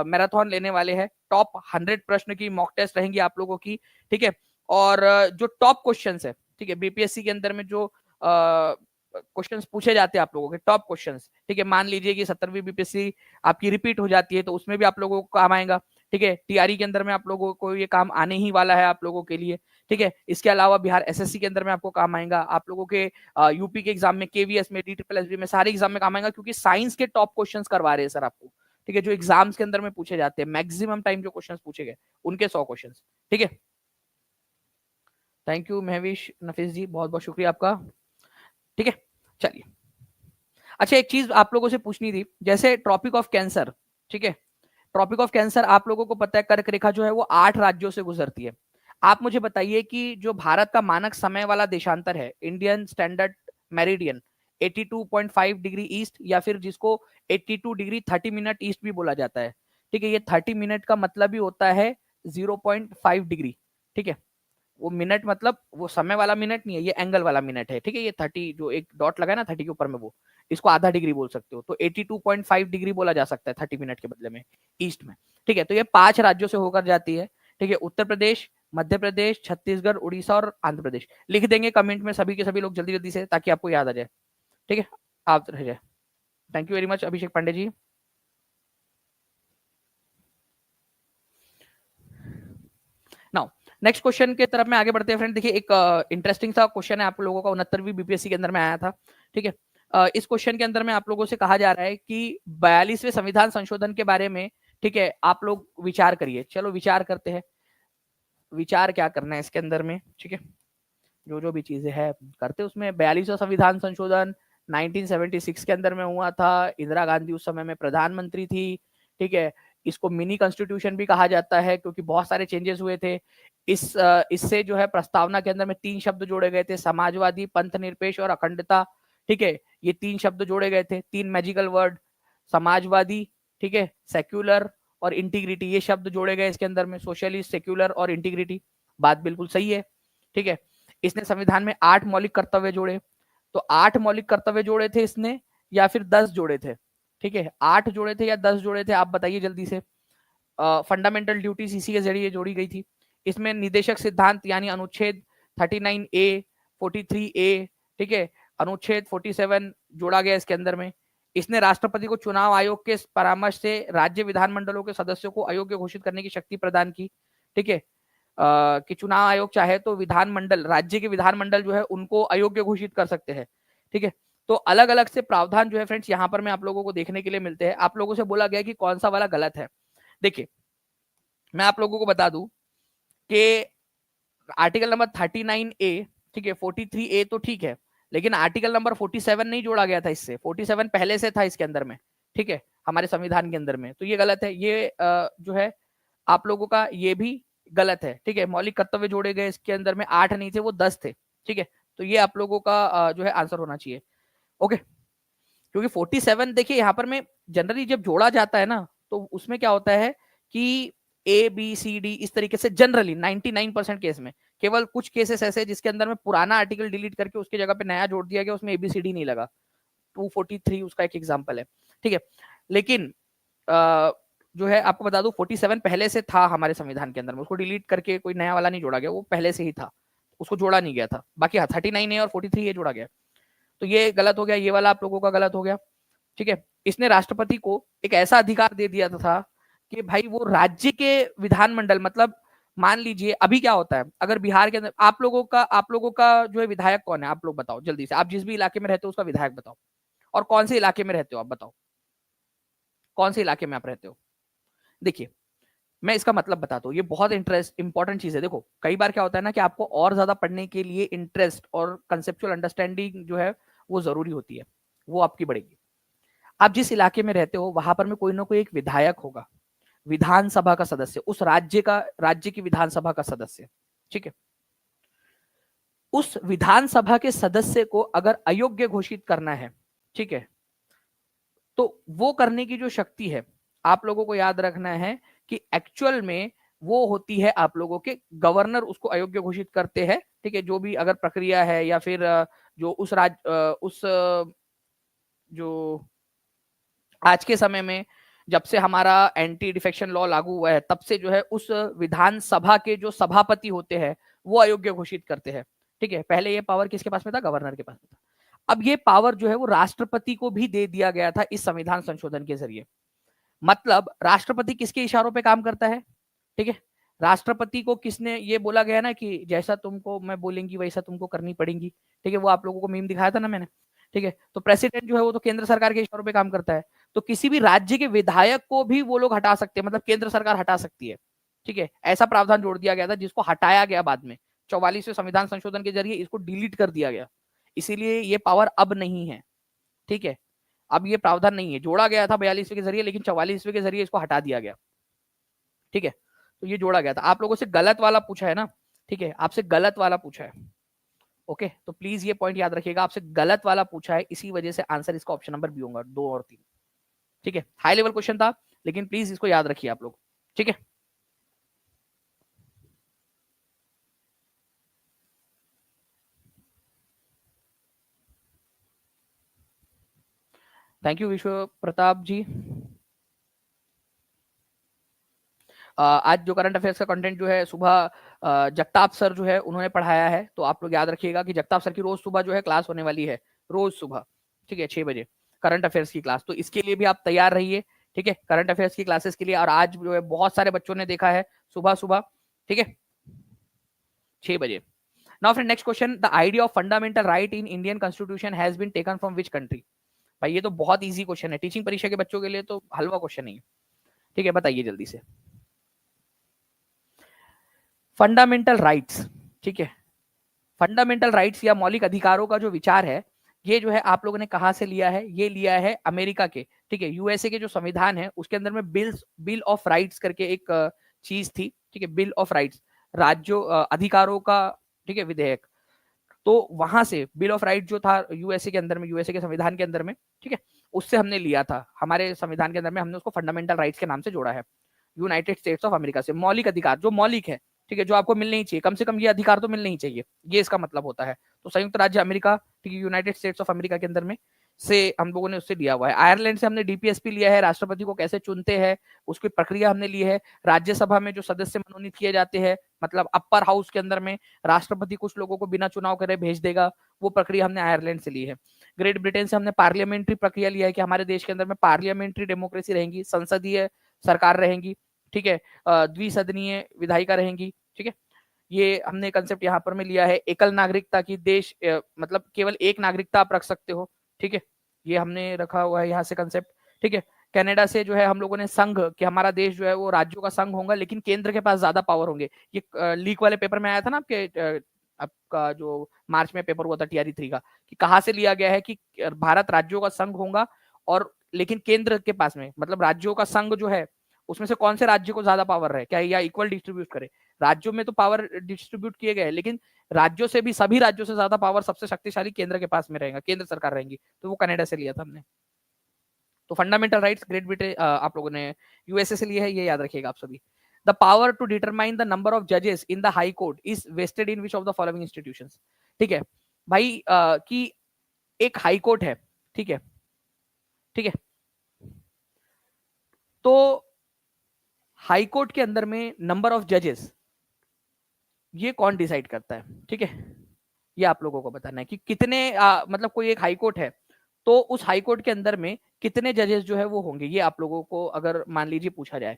मैराथन लेने वाले हैं। टॉप 100 प्रश्न की मॉक टेस्ट रहेंगी आप लोगों की, ठीक है। और जो टॉप क्वेश्चंस है, ठीक है, बीपीएससी के अंदर में जो क्वेश्चंस पूछे जाते हैं आप लोगों के, टॉप क्वेश्चंस, ठीक है। मान लीजिए कि 17वीं बीपीएससी आपकी रिपीट हो जाती है, तो उसमें भी आप लोगों को काम आएगा, ठीक है। टीआरई के अंदर में आप लोगों को ये काम आने ही वाला है आप लोगों के लिए, ठीक है। इसके अलावा बिहार एसएससी के अंदर में आपको काम आएगा, आप लोगों के यूपी के एग्जाम में, केवीएस में, DSSB में, सारे एग्जाम में काम आएगा, क्योंकि साइंस के टॉप क्वेश्चंस करवा रहे हैं सर आपको, ठीक है। जो एग्जाम्स के अंदर में पूछे जाते हैं, मैक्सिमम टाइम जो क्वेश्चंस पूछे गए उनके 100 क्वेश्चंस, ठीक है। थैंक यू महविश नफीस जी, बहुत बहुत शुक्रिया आपका, ठीक है। चलिए, अच्छा एक चीज आप लोगों से पूछनी थी, जैसे ट्रॉपिक ऑफ कैंसर, ठीक है, ट्रॉपिक ऑफ कैंसर आप लोगों को पता है कर्क रेखा जो है वो 8 राज्यों से गुजरती है। आप मुझे बताइए कि जो भारत का मानक समय वाला देशांतर है, Indian standard meridian, 82.5 degree east, या फिर जिसको 82 डिग्री 30 मिनट ईस्ट भी बोला जाता है, ठीक है। ये 30 मिनट का मतलब ही होता है 0.5 डिग्री, ठीक है। वो मिनट मतलब वो समय वाला मिनट नहीं है, ये एंगल वाला मिनट है, ठीक है। ये 30 जो एक डॉट लगा है ना 30 के ऊपर में, वो इसको आधा डिग्री बोल सकते हो। तो 82.5 डिग्री बोला जा सकता है 30 मिनट के बदले में ईस्ट में, ठीक है। तो ये 5 राज्यों से होकर जाती है, ठीक है। उत्तर प्रदेश, मध्य प्रदेश, छत्तीसगढ़, उड़ीसा और आंध्र प्रदेश। लिख देंगे कमेंट में सभी के सभी लोग जल्दी जल्दी से, ताकि आपको याद आ जाए, ठीक है, आप रह जाए। Thank you very much Abhishek Pandey ji. Now next question की तरफ में आगे बढ़ते हैं फ्रेंड। देखिए एक इंटरेस्टिंग सा क्वेश्चन है आप लोगों का, 69वीं बीपीएससी के अंदर में आया था, ठीक है। इस क्वेश्चन के अंदर में आप लोगों से कहा जा रहा है कि 42वें संविधान संशोधन के बारे में, ठीक है, आप लोग विचार करिए। चलो विचार करते हैं, विचार क्या करना है इसके अंदर में, ठीक है, जो जो भी चीजें है करते हैं उसमें। 42वां संविधान संशोधन 1976 के अंदर में हुआ था, इंदिरा गांधी उस समय में प्रधानमंत्री थी, ठीक है। इसको मिनी कॉन्स्टिट्यूशन भी कहा जाता है, क्योंकि बहुत सारे चेंजेस हुए थे। इससे जो है प्रस्तावना के अंदर में 3 शब्द जोड़े गए थे, समाजवादी, पंथ निरपेक्ष और अखंडता, ठीक है। ये 3 शब्द जोड़े गए थे, 3 मैजिकल वर्ड, समाजवादी, ठीक है, सेक्युलर और इंटीग्रिटी, ये शब्द जोड़े गए इसके अंदर में, सोशलिस्ट, सेक्युलर और इंटीग्रिटी। बात बिल्कुल सही है, ठीक है। इसने संविधान में 8 मौलिक कर्तव्य जोड़े। तो 8 मौलिक कर्तव्य जोड़े थे इसने, या फिर 10 जोड़े थे, ठीक है। 8 जोड़े थे या 10 जोड़े थे, आप बताइए जल्दी से। फंडामेंटल ड्यूटीज इसी के जरिए जोड़ी गई थी। इसमें निदेशक सिद्धांत यानी अनुच्छेद 39A, 43A, ठीक है, अनुच्छेद 47 जोड़ा गया इसके अंदर में। इसने राष्ट्रपति को चुनाव आयोग के परामर्श से राज्य विधानमंडलों के सदस्यों को अयोग्य घोषित करने की शक्ति प्रदान की, ठीक है। कि चुनाव आयोग चाहे तो विधानमंडल, राज्य के विधानमंडल जो है उनको अयोग्य घोषित कर सकते हैं, ठीक है। तो अलग अलग से प्रावधान जो है फ्रेंड्स यहाँ पर मैं आप लोगों को देखने के लिए मिलते हैं। आप लोगों से बोला गया कि कौन सा वाला गलत है। देखिए मैं आप लोगों को बता दूं कि आर्टिकल नंबर 39A, ठीक है, 43A तो ठीक है, लेकिन आर्टिकल नंबर 47 नहीं जोड़ा गया था इससे। 47 पहले से था इसके अंदर में, ठीक है, हमारे संविधान के अंदर में। तो ये गलत है, ये जो है आप लोगों का ये भी गलत है, ठीक है। मौलिक कर्तव्य जोड़े गए इसके अंदर में, 8 नहीं थे वो 10 थे, ठीक है। तो ये आप लोगों का जो है आंसर होना चाहिए, ओके। क्योंकि 47 देखिए यहाँ पर में जनरली जब जोड़ा जाता है ना, तो उसमें क्या होता है कि ABCD इस तरीके से, जनरली 99% केस में। केवल कुछ केसेस ऐसे जिसके अंदर में पुराना आर्टिकल डिलीट करके उसकी जगह पे नया जोड़ दिया गया, उसमें ABCD नहीं लगा। 243 उसका एक एग्जाम्पल है, ठीक है। लेकिन जो है आपको बता दूं 47 पहले से था हमारे संविधान के अंदर में, उसको डिलीट करके कोई नया वाला नहीं जोड़ा गया, वो पहले से ही था, उसको जोड़ा नहीं गया था। बाकी हाँ 39A और 43A जोड़ा गया। तो ये गलत हो गया, ये वाला आप लोगों का गलत हो गया, ठीक है। इसने राष्ट्रपति को एक ऐसा अधिकार दे दिया था कि भाई वो राज्य के विधानमंडल, मतलब मान लीजिए अभी क्या होता है, अगर बिहार के अंदर आप लोगों का जो है विधायक कौन है, आप लोग बताओ जल्दी से, आप जिस भी इलाके में रहते हो उसका विधायक बताओ, और कौन से इलाके में रहते हो आप बताओ, कौन से इलाके में आप रहते हो। देखिए मैं इसका मतलब बताता हूँ, ये बहुत इंपॉर्टेंट चीज है। देखो कई बार क्या होता है ना कि आपको और ज्यादा पढ़ने के लिए इंटरेस्ट और कंसेप्चुअल अंडरस्टैंडिंग जो है वो जरूरी होती है, वो आपकी बढ़ेगी। आप जिस इलाके में रहते हो वहां पर में कोई ना कोई एक विधायक होगा, विधानसभा का सदस्य, उस राज्य की विधानसभा का सदस्य, ठीक है। उस विधानसभा के सदस्य को अगर अयोग्य घोषित करना है, ठीक है, तो वो करने की जो शक्ति है आप लोगों को याद रखना है कि एक्चुअल में वो होती है आप लोगों के गवर्नर उसको अयोग्य घोषित करते हैं, ठीक है। जो भी अगर प्रक्रिया है या फिर जो उस जो आज के समय में जब से हमारा एंटी डिफेक्शन लॉ लागू हुआ है तब से जो है उस विधानसभा के जो सभापति होते हैं वो अयोग्य घोषित करते हैं, ठीक है। पहले ये पावर किसके पास में था, गवर्नर के पास में था। अब ये पावर जो है वो राष्ट्रपति को भी दे दिया गया था इस संविधान संशोधन के जरिए। मतलब राष्ट्रपति किसके इशारों पे काम करता है, ठीक है। राष्ट्रपति को किसने ये बोला गया ना कि जैसा तुमको मैं बोलेंगी वैसा तुमको करनी पड़ेगी, ठीक है। वो आप लोगों को मीम दिखाया था ना मैंने, ठीक है। तो प्रेसिडेंट जो है वो तो केंद्र सरकार के इशारों पे काम करता है। तो किसी भी राज्य के विधायक को भी वो लोग हटा सकते हैं, मतलब केंद्र सरकार हटा सकती है, ठीक है। ऐसा प्रावधान जोड़ दिया गया था जिसको हटाया गया बाद में 44वें संविधान संशोधन के जरिए, इसको डिलीट कर दिया गया। इसीलिए ये पावर अब नहीं है, ठीक है। अब ये प्रावधान नहीं है, जोड़ा गया था 42वें के जरिए, लेकिन 44वें के जरिए इसको हटा दिया गया, ठीक है। तो ये जोड़ा गया था। आप लोगों से गलत वाला पूछा है ना, ठीक है, आपसे गलत वाला पूछा है, ओके। तो प्लीज ये पॉइंट याद रखिएगा, आपसे गलत वाला पूछा है, इसी वजह से आंसर इसका ऑप्शन नंबर बी होगा, 2 और 3, ठीक है। हाई लेवल क्वेश्चन था लेकिन प्लीज इसको याद रखिए आप लोग, ठीक है। थैंक यू विश्व प्रताप जी। आज जो करंट अफेयर्स का कंटेंट जो है सुबह जगताप सर जो है उन्होंने पढ़ाया है, तो आप लोग याद रखिएगा कि जगताप सर की रोज सुबह जो है क्लास होने वाली है, रोज सुबह, ठीक है, 6 बजे करंट अफेयर्स की क्लास। तो इसके लिए भी आप तैयार रहिए, ठीक है, करंट अफेयर्स की क्लासेस के लिए। और आज जो है बहुत सारे बच्चों ने देखा है सुबह सुबह, ठीक है, 6 बजे। Now friend next question, the idea of fundamental right in Indian constitution has been taken from which country. भाई ये तो बहुत इजी क्वेश्चन है, टीचिंग परीक्षा के बच्चों के लिए तो हलवा क्वेश्चन नहीं है, ठीक है, बताइए जल्दी से। फंडामेंटल राइट्स, ठीक है, फंडामेंटल राइट्स या मौलिक अधिकारों का जो विचार है ये जो है आप लोगों ने कहां से लिया है, ये लिया है अमेरिका के, ठीक है। यूएसए के जो संविधान है उसके अंदर में बिल ऑफ राइट्स करके एक चीज थी, ठीक है, बिल ऑफ राइट्स, राज्यों अधिकारों का, ठीक है, विधेयक। तो वहां से बिल ऑफ राइट जो था यूएसए के अंदर में, यूएसए के संविधान के अंदर में, ठीक है, उससे हमने लिया था, हमारे संविधान के अंदर में हमने उसको फंडामेंटल राइट्स के नाम से जोड़ा है। यूनाइटेड स्टेट्स ऑफ अमेरिका से मौलिक अधिकार जो मौलिक है, ठीक है, जो आपको मिलने ही चाहिए, कम से कम ये अधिकार तो मिलने ही चाहिए, ये इसका मतलब होता है। तो संयुक्त राज्य अमेरिका, ठीक है, यूनाइटेड स्टेट्स ऑफ अमेरिका के अंदर में से हम लोगों ने उससे लिया हुआ है। आयरलैंड से हमने डीपीएसपी लिया है, राष्ट्रपति को कैसे चुनते हैं उसकी प्रक्रिया हमने ली है। राज्यसभा में जो सदस्य मनोनीत किए जाते हैं, मतलब अपर हाउस के अंदर में राष्ट्रपति कुछ लोगों को बिना चुनाव करे भेज देगा, वो प्रक्रिया हमने आयरलैंड से ली है। ग्रेट ब्रिटेन से हमने पार्लियामेंट्री प्रक्रिया लिया है कि हमारे देश के अंदर में पार्लियामेंट्री डेमोक्रेसी रहेगी, संसदीय सरकार रहेगी, ठीक है, द्विसदनीय विधायिका रहेंगी, ठीक है। ये हमने कंसेप्ट यहाँ पर में लिया है। एकल नागरिकता की देश मतलब केवल एक नागरिकता आप रख सकते हो, ठीक है, ये हमने रखा हुआ है यहाँ से कंसेप्ट, ठीक है। कनाडा से जो है हम लोगों ने संघ कि हमारा देश जो है वो राज्यों का संघ होगा लेकिन केंद्र के पास ज्यादा पावर होंगे। ये लीक वाले पेपर में आया था ना आपके आपका जो मार्च में पेपर हुआ था TRE 3 का, कि कहाँ से लिया गया है कि भारत राज्यों का संघ होगा और लेकिन केंद्र के पास में, मतलब राज्यों का संघ जो है उसमें से कौन से राज्य को ज्यादा पावर रहे, क्या या इक्वल डिस्ट्रीब्यूट करे। राज्यों में तो पावर डिस्ट्रीब्यूट किए गए लेकिन राज्यों से भी सभी राज्यों से ज्यादा पावर सबसे शक्तिशाली केंद्र के पास में रहेगा, केंद्र सरकार रहेंगी। तो वो कनाडा से लिया था हमने। तो फंडामेंटल राइट्स ग्रेट ब्रिटेन आप लोगों ने यूएसए से लिया है, ये याद रखिएगा आप सभी। The power to determine the number of जजेस in the high court is vested in which of the following institutions. ठीक है भाई, कि एक हाई कोर्ट है, ठीक है, ठीक है, तो हाई कोर्ट के अंदर में नंबर ऑफ जजेस ये कौन डिसाइड करता है, ठीक है, ये आप लोगों को बताना है कि कितने मतलब कोई एक हाई कोर्ट है तो उस हाई कोर्ट के अंदर में कितने जजेस जो है वो होंगे, ये आप लोगों को अगर मान लीजिए पूछा जाए।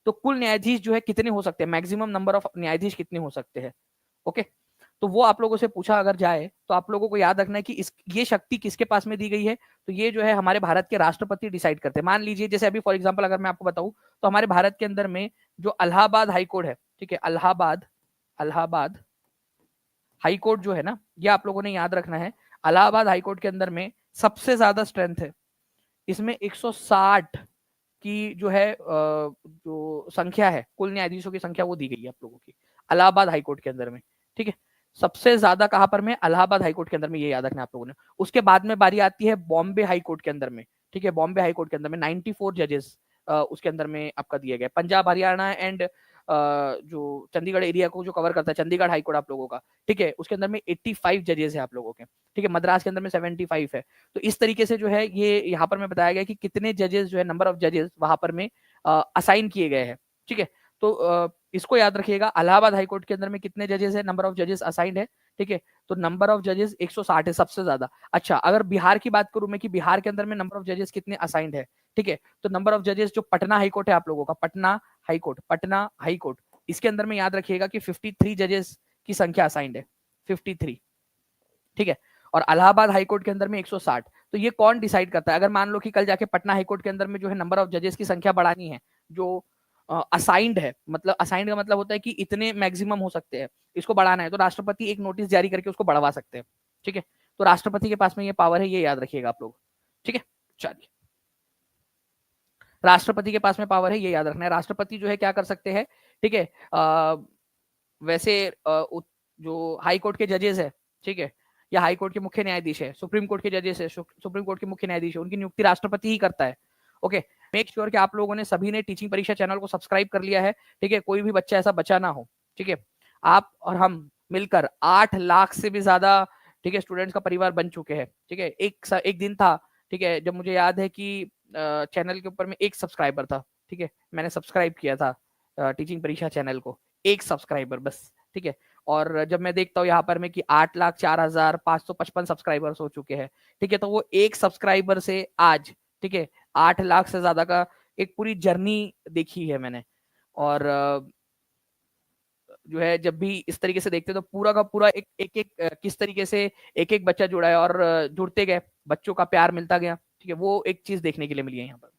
तो कुल न्यायाधीश जो है कितने हो सकते हैं, मैक्सिमम नंबर ऑफ न्यायाधीश कितने हो सकते हैं। ओके, तो वो आप लोगों से पूछा अगर जाए तो आप लोगों को याद रखना है कि ये शक्ति किसके पास में दी गई है, तो ये जो है हमारे भारत के राष्ट्रपति डिसाइड करते हैं। मान लीजिए जैसे अभी फॉर एग्जांपल अगर मैं आपको बताऊं तो हमारे भारत के अंदर में जो इलाहाबाद हाई कोर्ट है, ठीक है, इलाहाबाद इलाहाबाद हाई कोर्ट जो है ना, ये आप लोगों ने याद रखना है। इलाहाबाद हाई कोर्ट के अंदर में सबसे ज्यादा स्ट्रेंथ है, इसमें 160 की जो है जो संख्या है, कुल न्यायाधीशों की संख्या वो दी गई है आप लोगों की इलाहाबाद हाईकोर्ट के अंदर में, ठीक है। सबसे ज्यादा कहां पर में, इलाहाबाद हाईकोर्ट के अंदर में, ये याद रखना आप लोगों ने। उसके बाद में बारी आती है बॉम्बे हाईकोर्ट के अंदर में, ठीक है, बॉम्बे हाईकोर्ट के अंदर में 94 जजेस उसके अंदर में आपका दिए गए। पंजाब हरियाणा एंड जो चंडीगढ़ एरिया को जो कवर करता है, चंडीगढ़ हाईकोर्ट आप लोगों का, ठीक है, उसके अंदर में 85 जजेस है आप लोगों के, ठीक है। मद्रास के अंदर में 75 है। तो इस तरीके से जो है ये यहाँ पर मैं बताया गया कि कितने जजेस जो है, नंबर ऑफ जजेस वहां पर में असाइन किए गए हैं, ठीक है। तो इसको याद रखिएगा, इलाहाबाद हाईकोर्ट के अंदर में कितने जजेस है, नंबर ऑफ जजेस असाइंड है, ठीक है। तो नंबर ऑफ जजेस 160 है, सबसे ज्यादा। अच्छा, अगर बिहार की बात करूं मैं कि बिहार के अंदर में नंबर ऑफ जजेस कितने असाइंड है, ठीक है, तो नंबर ऑफ जजेस जो पटना हाईकोर्ट है आप लोगों का, पटना हाईकोर्ट, इसके अंदर में याद रखिएगा कि 53 जजेस की संख्या असाइंड है, 53, ठीक है। और इलाहाबाद हाईकोर्ट के अंदर में 160। तो ये कौन डिसाइड करता है, अगर मान लो कि कल जाके पटना हाईकोर्ट के अंदर में जो है नंबर ऑफ जजेस की संख्या बढ़ानी है, जो असाइंड है, मतलब असाइंड का मतलब होता है कि इतने मैक्सिमम हो सकते हैं, इसको बढ़ाना है तो राष्ट्रपति एक नोटिस जारी करके उसको बढ़वा सकते हैं, ठीक है। तो राष्ट्रपति के पास में ये पावर है, ये याद रखिएगा आप लोग, ठीक है। चलिए, राष्ट्रपति के पास में पावर है, ये याद रखना है। राष्ट्रपति जो है क्या कर सकते हैं, ठीक है। वैसे जो हाई कोर्ट के जजेस है, ठीक है, या हाई कोर्ट के मुख्य न्यायाधीश है, सुप्रीम कोर्ट के जजेस है, सुप्रीम कोर्ट के मुख्य न्यायाधीश है, उनकी नियुक्ति राष्ट्रपति ही करता है। ओके, मेक श्योर कि आप लोगों ने सभी ने टीचिंग परीक्षा चैनल को सब्सक्राइब कर लिया है, ठीक है, कोई भी बच्चा ऐसा बचा ना हो, ठीक है। आप और हम मिलकर 8 लाख से भी ज्यादा, ठीक है, स्टूडेंट्स का परिवार बन चुके हैं, ठीक है। एक दिन था, ठीक है, जब मुझे याद है कि चैनल के ऊपर में एक सब्सक्राइबर था, ठीक है, मैंने सब्सक्राइब किया था टीचिंग परीक्षा चैनल को, एक सब्सक्राइबर बस, ठीक है। और जब मैं देखता हूँ यहाँ पर में कि 8,04,555 सब्सक्राइबर्स हो चुके हैं, ठीक है, तो वो एक सब्सक्राइबर से आज, ठीक है, 8 लाख से ज्यादा का एक पूरी जर्नी देखी है मैंने। और जो है जब भी इस तरीके से देखते तो पूरा का पूरा एक किस तरीके से एक एक बच्चा जुड़ा है और जुड़ते गए, बच्चों का प्यार मिलता गया, ठीक है, वो एक चीज देखने के लिए मिली है यहाँ पर।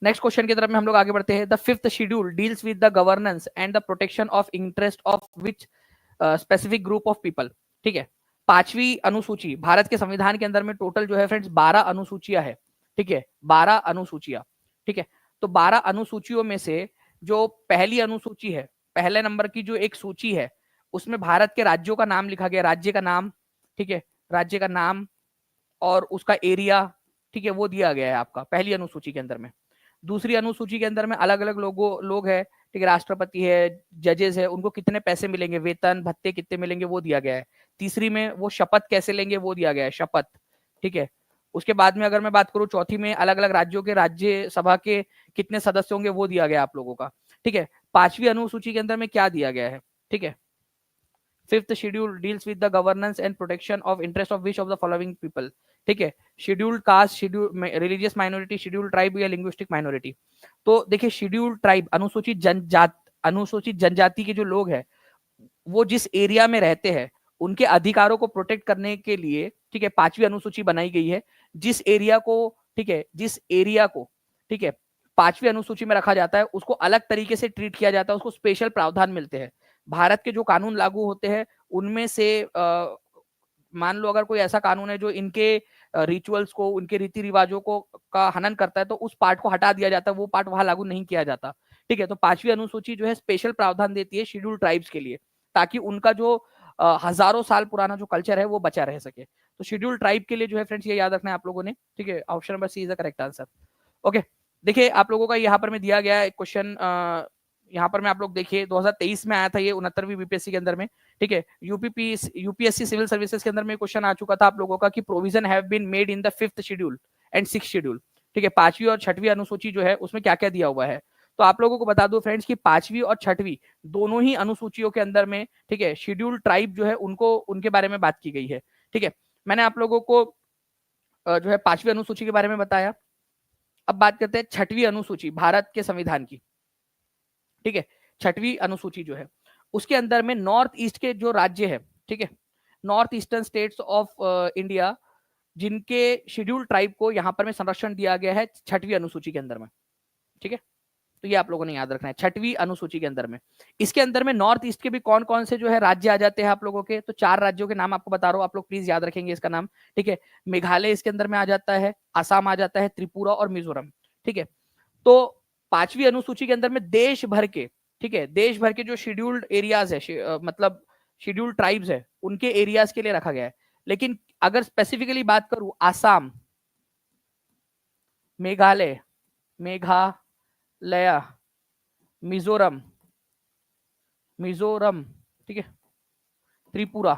नेक्स्ट क्वेश्चन की तरफ में हम लोग आगे बढ़ते हैं। The fifth schedule deals with the governance and the protection of interest of which specific group of people, ठीक है। पांचवी अनुसूची, भारत के संविधान के अंदर में टोटल जो है फ्रेंड्स 12 अनुसूचियां है, ठीक है, 12 अनुसूचियां, ठीक है। तो 12 अनुसूचियों में से जो पहली अनुसूची है, पहले नंबर की जो एक सूची है, उसमें भारत के राज्यों का नाम लिखा गया, राज्य का नाम, ठीक है, राज्य का नाम और उसका एरिया, ठीक है, वो दिया गया है आपका पहली अनुसूची के अंदर में। दूसरी अनुसूची के अंदर में अलग अलग लोग है, ठीक है, राष्ट्रपति है, जजेस है, उनको कितने पैसे मिलेंगे, वेतन भत्ते कितने मिलेंगे वो दिया गया है। तीसरी में वो शपथ कैसे लेंगे वो दिया गया है, शपथ, ठीक है। उसके बाद में अगर मैं बात करूं चौथी में अलग अलग राज्यों के राज्य सभा के कितने सदस्य होंगे वो दिया गया आप लोगों का, ठीक है। पांचवी अनुसूची के अंदर में क्या दिया गया है, ठीक है। Fifth schedule deals with the governance and protection of interest of which of the following people, ठीक है। Scheduled caste, schedule religious minority, scheduled tribe या लिंग्विस्टिक माइनॉरिटी। तो देखिए शेड्यूल्ड ट्राइब, अनुसूचित जनजाति के जो लोग हैं, वो जिस एरिया में रहते हैं उनके अधिकारों को प्रोटेक्ट करने के लिए, ठीक है, पांचवी अनुसूची बनाई गई है। जिस एरिया को, ठीक है, जिस एरिया को, ठीक है, पांचवी अनुसूची में रखा जाता है उसको अलग तरीके से ट्रीट किया जाता है, उसको स्पेशल प्रावधान मिलते हैं। भारत के जो कानून लागू होते हैं उनमें से मान लो अगर कोई ऐसा कानून है जो इनके रिचुअल्स को, उनके रीति रिवाजों को का हनन करता है तो उस पार्ट को हटा दिया जाता है, वो पार्ट वहां लागू नहीं किया जाता, ठीक है। तो पांचवी अनुसूची जो है स्पेशल प्रावधान देती है शेड्यूल ट्राइब्स के लिए, ताकि उनका जो हजारों साल पुराना जो कल्चर है वो बचा रह सके। तो शेड्यूल ट्राइब के लिए जो है फ्रेंड्स ये याद रखना है आप लोगों ने, ठीक है। Option number C is the correct answer. Okay, देखिए आप लोगों का यहाँ पर मैं दिया गया एक क्वेश्चन, यहाँ पर मैं आप लोग देखिए 2023 में आया था ये 69वीं बीपीएससी के अंदर में, ठीक है। यूपीएससी सिविल सर्विसेज के अंदर में क्वेश्चन आ चुका था आप लोगों का कि provision have been made in the fifth schedule and sixth schedule, ठीक है। पांचवी और छठवीं अनुसूची जो है उसमें क्या क्या दिया हुआ है। तो आप लोगों को बता दो फ्रेंड्स कि पांचवी और छठवीं दोनों ही अनुसूचियों के अंदर में, ठीक है, शेड्यूल ट्राइब जो है उनको, उनके बारे में बात की गई है, ठीक है। मैंने आप लोगों को जो है पांचवी अनुसूची के बारे में बताया। अब बात करते हैं छठवीं अनुसूची भारत के संविधान की। ठीक है, छठवीं अनुसूची जो है उसके अंदर में नॉर्थ ईस्ट के जो राज्य है, ठीक है, north eastern states of India, जिनके शेड्यूल्ड ट्राइब को यहाँ पर में संरक्षण दिया गया है छठवीं अनुसूची के अंदर में, ठीक है। तो ये आप लोगों ने याद रखना है छठवीं अनुसूची के अंदर में। इसके अंदर में नॉर्थ ईस्ट के भी कौन कौन से जो है राज्य आ जाते हैं आप लोगों के, तो 4 राज्यों के नाम आपको बता रहा हूँ, आप लोग प्लीज याद रखेंगे इसका नाम, ठीक है। मेघालय इसके अंदर में आ जाता है, असम आ जाता है, त्रिपुरा और मिजोरम, ठीक है। तो 5वीं अनुसूची के अंदर में देश भर के, ठीक है, देश भर के जो शेड्यूल्ड एरियाज है, मतलब शेड्यूल्ड ट्राइब्स है, उनके एरियाज के लिए रखा गया है। लेकिन अगर स्पेसिफिकली बात करूं, आसाम, मेघालय, मेघालय, मिजोरम, मिजोरम, ठीक है, त्रिपुरा,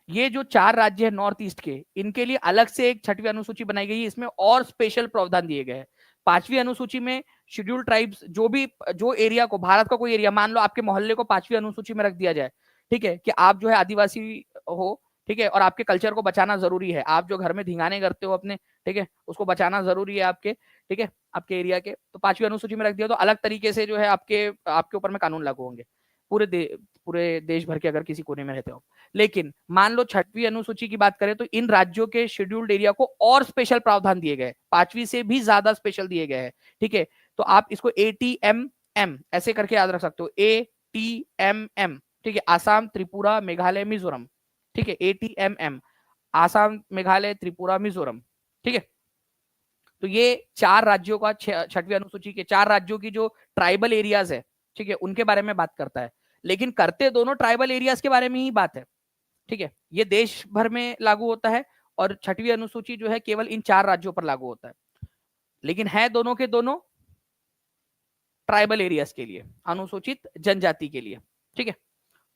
ये जो 4 राज्य है नॉर्थ ईस्ट के, इनके लिए अलग से एक छठवीं अनुसूची बनाई गई है, इसमें और स्पेशल प्रावधान दिए गए हैं। 5वीं अनुसूची में शेड्यूल्ड ट्राइब्स जो एरिया को, भारत का कोई एरिया, मान लो आपके मोहल्ले को 5वीं अनुसूची में रख दिया जाए, ठीक है, कि आप जो है आदिवासी हो, ठीक है, और आपके कल्चर को बचाना जरूरी है, आप जो घर में धिंगाने करते हो अपने, ठीक है, उसको बचाना जरूरी है आपके, ठीक है, आपके एरिया के, तो 5वीं अनुसूची में रख दिया तो अलग तरीके से जो है आपके ऊपर में कानून लागू होंगे पूरे देश भर के अगर किसी कोने में रहते हो। लेकिन मान लो 6वीं अनुसूची की बात करें तो इन राज्यों के शेड्यूल्ड एरिया को और स्पेशल प्रावधान दिए गए, 5वीं से भी ज्यादा स्पेशल दिए गए हैं, ठीक है। तो आप इसको ATMM ऐसे करके याद रख सकते हो, ATMM, ठीक है, आसाम, त्रिपुरा, मेघालय, मिजोरम, ठीक है, ATMM, आसाम, मेघालय, त्रिपुरा, मिजोरम, ठीक है। तो ये 4 राज्यों का, 6वीं अनुसूची के 4 राज्यों की जो ट्राइबल एरियाज है, ठीक है, उनके बारे में बात करता है। लेकिन करते दोनों ट्राइबल एरियाज के बारे में ही बात है, ठीक है। ये देश भर में लागू होता है और 6वीं अनुसूची जो है केवल इन 4 राज्यों पर लागू होता है, लेकिन है दोनों के दोनों ट्राइबल एरियाज के लिए, अनुसूचित जनजाति के लिए, ठीक है।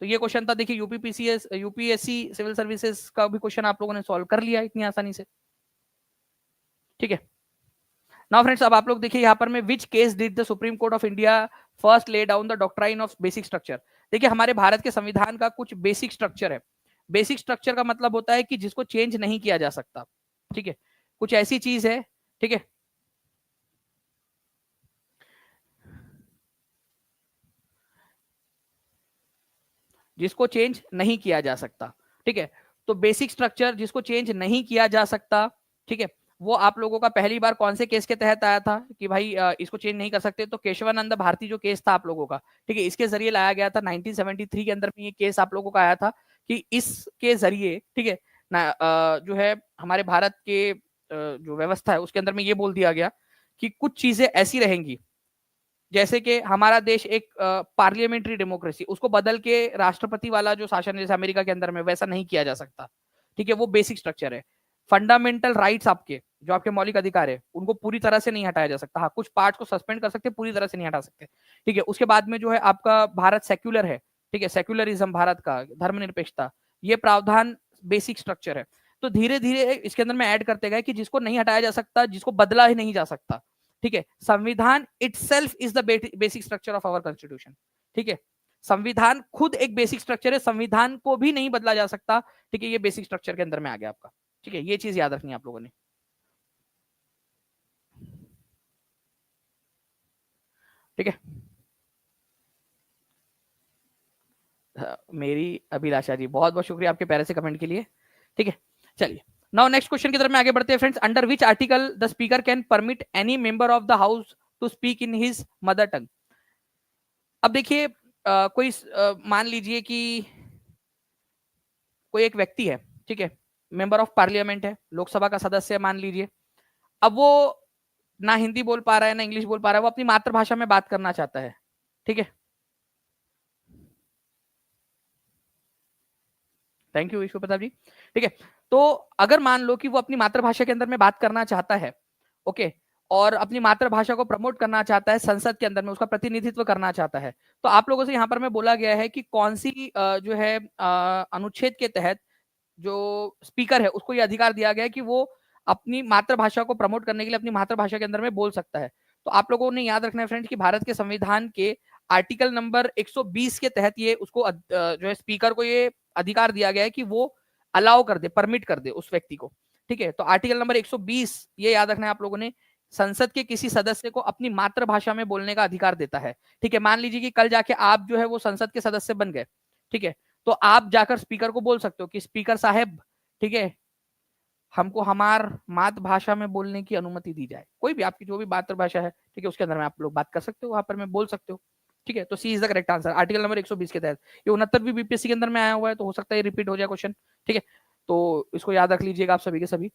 तो ये क्वेश्चन था, देखिए यूपीएससी सिविल सर्विसेज का भी क्वेश्चन आप लोगों ने सॉल्व कर लिया इतनी आसानी से, ठीक है। नाउ फ्रेंड्स, अब आप लोग देखिए यहाँ पर में, which case did the supreme court of India first lay down the doctrine of basic structure. देखिए हमारे भारत के संविधान का कुछ बेसिक स्ट्रक्चर है। बेसिक स्ट्रक्चर का मतलब होता है कि जिसको चेंज नहीं किया जा सकता, ठीक है, कुछ ऐसी चीज है, ठीक है, जिसको चेंज नहीं किया जा सकता, ठीक है। तो बेसिक स्ट्रक्चर जिसको चेंज नहीं किया जा सकता, ठीक है, वो आप लोगों का पहली बार कौन से केस के तहत आया था कि भाई इसको चेंज नहीं कर सकते, तो केशवानंद भारती जो केस था आप लोगों का, ठीक है, इसके जरिए लाया गया था 1973 के अंदर में। ये केस आप लोगों का आया था कि इसके जरिए, ठीक है ना, जो है हमारे भारत के जो व्यवस्था है उसके अंदर में ये बोल दिया गया कि कुछ चीजें ऐसी रहेंगी, जैसे कि हमारा देश एक पार्लियामेंट्री डेमोक्रेसी, उसको बदल के राष्ट्रपति वाला जो शासन जैसे अमेरिका के अंदर में, वैसा नहीं किया जा सकता, ठीक है, वो बेसिक स्ट्रक्चर है। फंडामेंटल राइट्स आपके, जो आपके मौलिक अधिकार है, उनको पूरी तरह से नहीं हटाया जा सकता, हाँ कुछ पार्ट को सस्पेंड कर सकते, पूरी तरह से नहीं हटा सकते, ठीक है। उसके बाद में जो है आपका भारत सेक्युलर है, ठीक है, सेक्युलरिज्म भारत का, धर्मनिरपेक्षता, ये प्रावधान बेसिक स्ट्रक्चर है। तो धीरे धीरे इसके अंदर में ऐड करते गए कि जिसको नहीं हटाया जा सकता, जिसको बदला ही नहीं जा सकता, ठीक है। संविधान itself is the basic structure of our constitution, ठीक है। संविधान खुद एक बेसिक स्ट्रक्चर है, संविधान को भी नहीं बदला जा सकता, ठीक है, ये बेसिक स्ट्रक्चर के अंदर में आ गया आपका, ठीक है। ये चीज याद रखनी है आप लोगों ने, ठीक है। मेरी अभिलाषा जी, बहुत बहुत शुक्रिया आपके प्यारे से कमेंट के लिए, ठीक है। चलिए नाउ नेक्स्ट क्वेश्चन की तरफ में आगे बढ़ते हैं friends. Under which article the speaker can permit any member of the house to speak in his mother tongue. अब देखिए कोई मान लीजिए कि कोई एक व्यक्ति है, ठीक है, मेंबर ऑफ पार्लियामेंट है, लोकसभा का सदस्य मान लीजिए। अब वो ना हिंदी बोल पा रहा है ना इंग्लिश बोल पा रहा है, वो अपनी मातृभाषा में बात करना चाहता है, ठीक है। थैंक यू विश्व प्रताप जी, ठीक है। तो अगर मान लो कि वो अपनी मातृभाषा के अंदर में बात करना चाहता है, ओके, और अपनी मातृभाषा को प्रमोट करना चाहता है, संसद के अंदर में उसका प्रतिनिधित्व करना चाहता है, तो आप लोगों से यहाँ पर में बोला गया है कि कौन सी जो है अनुच्छेद के तहत जो स्पीकर है उसको ये अधिकार दिया गया है कि वो अपनी मातृभाषा को प्रमोट करने के लिए अपनी मातृभाषा के अंदर में बोल सकता है। तो आप लोगों ने याद रखना है फ्रेंड्स कि भारत के संविधान के आर्टिकल नंबर 120 के तहत ये उसको जो है स्पीकर को ये अधिकार दिया गया है कि वो अलाउ कर दे, परमिट कर दे उस व्यक्ति को, ठीक है। तो आर्टिकल नंबर 120 ये याद रखना है आप लोगों ने संसद के किसी सदस्य को अपनी मातृभाषा में बोलने का अधिकार देता है। ठीक है, मान लीजिए कि कल जाके आप जो है वो संसद के सदस्य बन गए, ठीक है, तो आप जाकर स्पीकर को बोल सकते हो कि स्पीकर साहब, ठीक है, हमको हमार मातृभाषा में बोलने की अनुमति दी जाए। कोई भी आपकी जो भी मातृभाषा है, ठीक है, उसके अंदर में आप लोग बात कर सकते हो, वहां पर में बोल सकते हो। ठीक है, तो C is the correct answer, article number 120 के तहत। ये 69वीं बीपीएससी के अंदर में आया हुआ है, तो हो सकता है रिपीट हो जाए क्वेश्चन। ठीक है, तो इसको याद रख लीजिएगा आप सभी के सभी।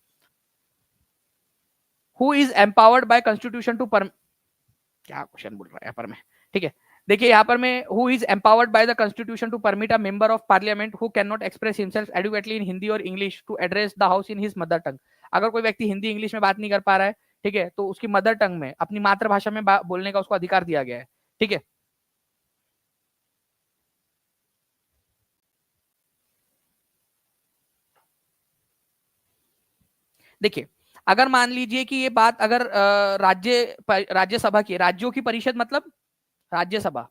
Who is empowered by constitution to क्या क्वेश्चन बोल रहा है यहाँ पर में, ठीक है, देखिए यहाँ पर में who is empowered by the constitution to permit a member of parliament who can not express himself adequately in Hindi और English to address the house in his mother tongue. अगर कोई व्यक्ति हिंदी इंग्लिश में बात नहीं कर पा रहा है, ठीक है, तो उसकी मदर टंग में अपनी मातृभाषा में बोलने का उसको अधिकार दिया गया है। ठीक है, देखिए अगर मान लीजिए कि ये बात अगर राज्यसभा की, राज्यों की परिषद मतलब राज्यसभा,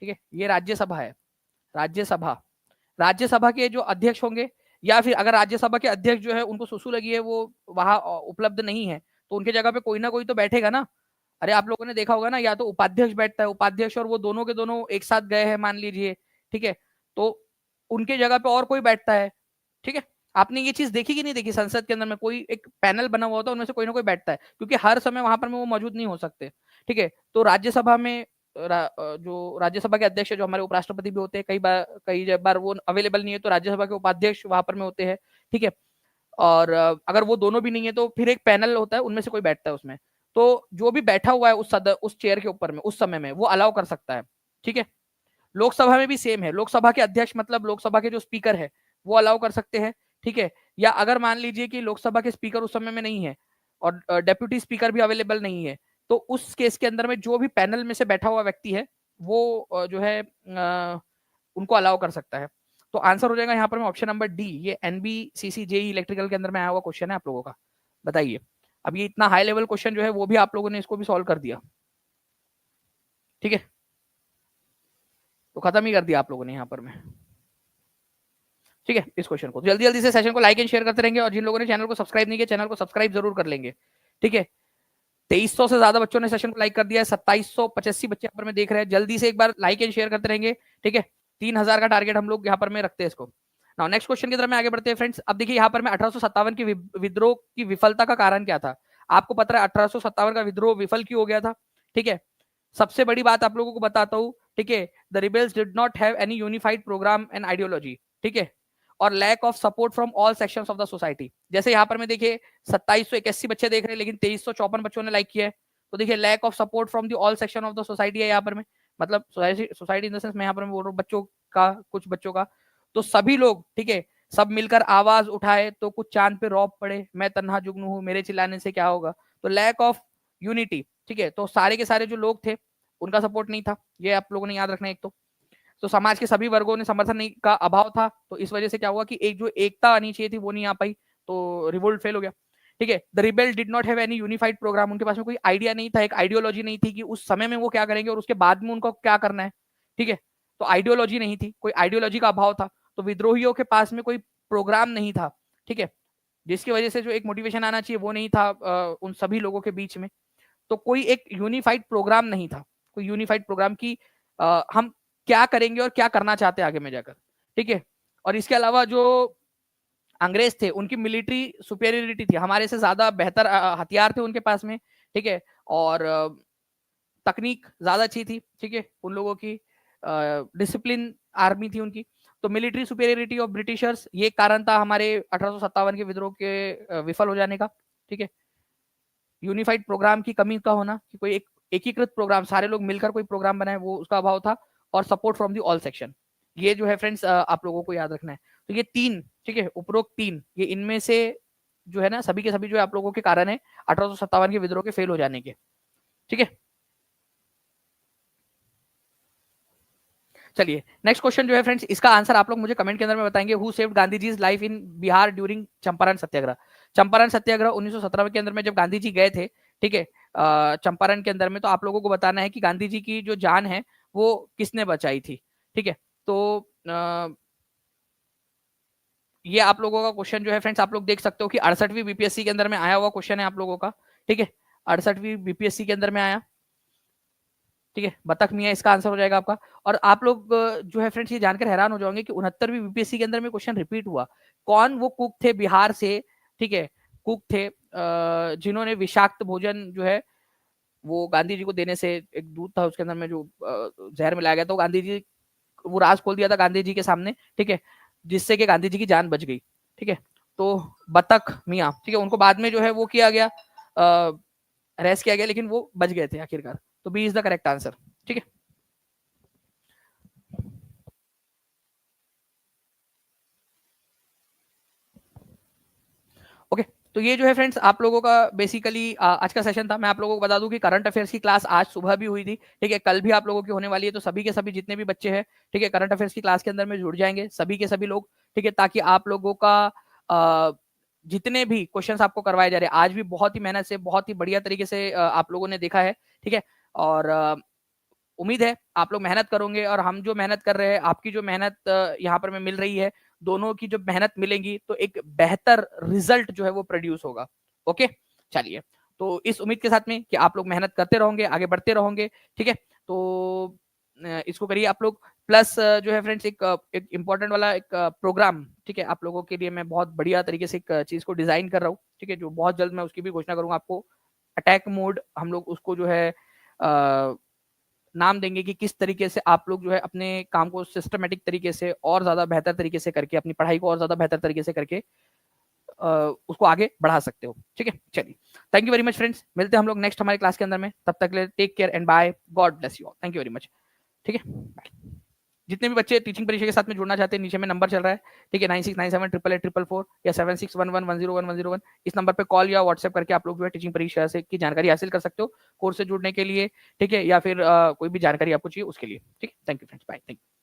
ठीक है, ये राज्यसभा है, राज्यसभा, राज्यसभा के जो अध्यक्ष होंगे, या फिर अगर राज्यसभा के अध्यक्ष जो है उनको सुसु लगी है, वो वहां उपलब्ध नहीं है, तो उनके जगह पे कोई ना कोई तो बैठेगा ना। अरे आप लोगों ने देखा होगा ना, या तो उपाध्यक्ष बैठता है, उपाध्यक्ष और वो दोनों के दोनों एक साथ गए हैं मान लीजिए, ठीक है, तो उनके जगह पे और कोई बैठता है। ठीक है, आपने ये चीज देखी कि नहीं देखी, संसद के अंदर में कोई एक पैनल बना हुआ होता है, उनमें से कोई ना कोई बैठता है, क्योंकि हर समय वहां पर में वो मौजूद नहीं हो सकते। ठीक है, तो राज्यसभा में जो राज्यसभा के अध्यक्ष जो हमारे उपराष्ट्रपति भी होते हैं, कई बार वो अवेलेबल नहीं है, तो राज्यसभा के उपाध्यक्ष वहां पर में होते हैं। ठीक है, और अगर वो दोनों भी नहीं है तो फिर एक पैनल होता है, उनमें से कोई बैठता है उसमें, तो जो भी बैठा हुआ है उस चेयर के ऊपर में उस समय में वो अलाउ कर सकता है। ठीक है, लोकसभा में भी सेम है, लोकसभा के अध्यक्ष मतलब लोकसभा के जो स्पीकर है वो अलाउ कर सकते हैं। ठीक है, या अगर मान लीजिए कि लोकसभा के स्पीकर उस समय में नहीं है और डेप्यूटी स्पीकर भी अवेलेबल नहीं है, तो उस केस के अंदर में जो भी पैनल में से बैठा हुआ व्यक्ति है वो जो है उनको अलाउ कर सकता है। तो आंसर हो जाएगा यहाँ पर में ऑप्शन नंबर डी, ये एनबीसीसी जेई इलेक्ट्रिकल के अंदर में आया हुआ क्वेश्चन है आप लोगों का। बताइए, अब ये इतना हाई लेवल क्वेश्चन जो है वो भी आप लोगों ने इसको भी सॉल्व कर दिया। ठीक है, तो खत्म ही कर दिया आप लोगों ने यहाँ पर में। ठीक है, इस क्वेश्चन को जल्दी जल्दी से सेशन को लाइक एंड शेयर करते रहेंगे, और जिन लोगों ने चैनल को सब्सक्राइब नहीं किया चैनल को सब्सक्राइब जरूर कर लेंगे। ठीक है, 2300 से ज्यादा बच्चों ने सेशन को लाइक कर दिया है, 2785 बच्चे यहाँ पर में देख रहे हैं, जल्दी से एक बार लाइक एंड शेयर करते रहेंगे। ठीक है, 3000 का टारगेट हम लोग यहाँ पर में रखते हैं इसको। नाउ नेक्स्ट क्वेश्चन की तरफ में आगे बढ़ते हैं फ्रेंड्स। अब देखिए यहाँ पर में 1857 की विद्रोह की विफलता का कारण क्या था। आपको पता है 1857 का विद्रोह विफल क्यों हो गया था। ठीक है, सबसे बड़ी बात आप लोगों को बताता हूँ। ठीक है, the rebels did not have any unified programme and ideology. ठीक है, और lack of support from all sections of the society. जैसे यहाँ पर में देखिए 2781 बच्चे देख रहे हैं, लेकिन 2354 बच्चों ने लाइक किया है, तो देखिए lack of support from the all section of the society है यहाँ पर में, मतलब सोसाइटी इन द सेंस मैं यहाँ पर बोल रहा हूँ बच्चों का, कुछ बच्चों का, तो सभी लोग, ठीक है, सब मिलकर आवाज उठाए तो कुछ चांद पे रौब पड़े, मैं तन्हा जुगनू हूँ, मेरे चिल्लाने से क्या होगा। तो लैक ऑफ यूनिटी। ठीक है, तो सारे के सारे जो लोग थे उनका सपोर्ट नहीं था, ये आप लोगों ने याद रखना है। एक तो समाज के सभी वर्गों ने समर्थन नहीं का अभाव था, तो इस वजह से क्या हुआ कि एक जो एकता आनी चाहिए थी वो नहीं आ पाई, तो रिवोल्ट फेल हो गया। ठीक है, the rebel did not have any unified programme, उनके पास में कोई आइडिया नहीं था, एक आइडियोलॉजी नहीं थी कि उस समय में वो क्या करेंगे और उसके बाद में उनको क्या करना है। ठीक है, तो आइडियोलॉजी नहीं थी, कोई आइडियोलॉजी का अभाव था, तो विद्रोहियों के पास में कोई प्रोग्राम नहीं था। ठीक है, जिसकी वजह से जो एक मोटिवेशन आना चाहिए वो नहीं था उन सभी लोगों के बीच में, तो कोई एक यूनिफाइड प्रोग्राम नहीं था, कोई यूनिफाइड प्रोग्राम की हम क्या करेंगे और क्या करना चाहते हैं आगे में जाकर। ठीक है, और इसके अलावा जो अंग्रेज थे उनकी मिलिट्री सुपेरियरिटी थी, हमारे से ज्यादा बेहतर हथियार थे उनके पास में। ठीक है, और तकनीक ज्यादा अच्छी थी। ठीक है, उन लोगों की डिसिप्लिन आर्मी थी उनकी, तो मिलिट्री सुपेरियरिटी ऑफ ब्रिटिशर्स ये कारण था हमारे 1857 के विद्रोह के विफल हो जाने का। ठीक है, यूनिफाइड प्रोग्राम की कमी का होना, कि कोई एक एकीकृत प्रोग्राम सारे लोग मिलकर कोई प्रोग्राम बनाए वो उसका अभाव था, और support from the all section. ये जो है फ्रेंड्स आप लोगों को याद रखना है। तो ये तीन, ठीक है, उपरोक्त तीन, ये इनमें से जो है ना सभी के सभी जो आप लोगों के कारण है 1857 के विद्रोह के फेल हो जाने के। ठीक है, चलिए नेक्स्ट क्वेश्चन जो है फ्रेंड्स, इसका आंसर आप लोग मुझे कमेंट के अंदर में बताएंगे। Who saved Gandhi ji life in Bihar during Champaran Satyagraha. Champaran Satyagraha 1917 के अंदर में जब गांधी जी गए थे, ठीक है, चंपारण के अंदर में, तो आप लोगों को बताना है कि गांधी जी की जो जान है वो किसने बचाई थी। ठीक है, तो ये आप लोगों का क्वेश्चन जो है फ्रेंड्स आप लोग देख सकते हो कि 68वीं बीपीएससी के अंदर में आया हुआ क्वेश्चन है आप लोगों का। ठीक है, 68वीं बीपीएससी के अंदर में आया, ठीक है, बतख मियाँ इसका आंसर हो जाएगा आपका। और आप लोग जो है फ्रेंड्स ये जानकर हैरान हो जाओगे कि 69वीं बीपीएससी के अंदर में क्वेश्चन रिपीट हुआ। कौन वो कुक थे बिहार से, ठीक है, कुक थे जिन्होंने विषाक्त भोजन जो है वो गांधी जी को देने से, एक दूध था उसके अंदर में जो जहर मिलाया गया, तो गांधी जी, वो राज खोल दिया था गांधी जी के सामने, ठीक है, जिससे कि गांधी जी की जान बच गई, ठीक है। तो बतख मियाँ, ठीक है, उनको बाद में जो है वो किया गया, अरेस्ट किया गया, लेकिन वो बच गए थे आखिरकार। तो B is the correct answer, ठीक है। ओके, तो ये जो है फ्रेंड्स आप लोगों का बेसिकली आज का सेशन था। मैं आप लोगों को बता दूं कि करंट अफेयर्स की क्लास आज सुबह भी हुई थी, ठीक है, कल भी आप लोगों की होने वाली है। तो सभी के सभी जितने भी बच्चे हैं, ठीक है, करंट अफेयर्स की क्लास के अंदर में जुड़ जाएंगे, सभी के सभी लोग, ठीक है, ताकि आप लोगों का जितने भी क्वेश्चंस आपको करवाए जा रहे हैं, आज भी बहुत ही मेहनत से, बहुत ही बढ़िया तरीके से आप लोगों ने देखा है, ठीक है। और उम्मीद है आप लोग मेहनत करोगे, और हम जो मेहनत कर रहे हैं, आपकी जो मेहनत यहाँ पर में मिल रही है, दोनों की जब मेहनत मिलेंगी तो एक बेहतर रिजल्ट जो है वो प्रोड्यूस होगा। ओके, चलिए, तो इस उम्मीद के साथ में कि आप लोग मेहनत करते रहोगे, आगे बढ़ते रहोगे, ठीक है। तो इसको करिए आप लोग। प्लस जो है फ्रेंड्स एक इंपॉर्टेंट वाला एक प्रोग्राम, ठीक है, आप लोगों के लिए मैं बहुत बढ़िया तरीके से एक चीज को डिजाइन कर रहा हूँ, ठीक है, जो बहुत जल्द मैं उसकी भी घोषणा करूंगा आपको। अटैक मोड हम लोग उसको जो है नाम देंगे कि किस तरीके से आप लोग जो है अपने काम को सिस्टमेटिक तरीके से और ज्यादा बेहतर तरीके से करके, अपनी पढ़ाई को और ज्यादा बेहतर तरीके से करके उसको आगे बढ़ा सकते हो, ठीक है। चलिए, thank you very much friends, मिलते हैं हम लोग नेक्स्ट हमारे क्लास के अंदर में। तब तक के लिए take care and bye, God bless you all, thank you very much, ठीक है, बाय। जितने भी बच्चे टीचिंग परीक्षा के साथ में जुड़ना चाहते हैं, नीचे में नंबर चल रहा है, ठीक है, 96978844 या 7611101101। इस नंबर पे कॉल या व्हाट्सएप करके आप लोग जो है टीचिंग परीक्षा से की जानकारी हासिल कर सकते हो, कोर्स से जुड़ने के लिए, ठीक है, या फिर कोई भी जानकारी आपको चाहिए उसके लिए, ठीक है। Thank you friends, bye, thank you.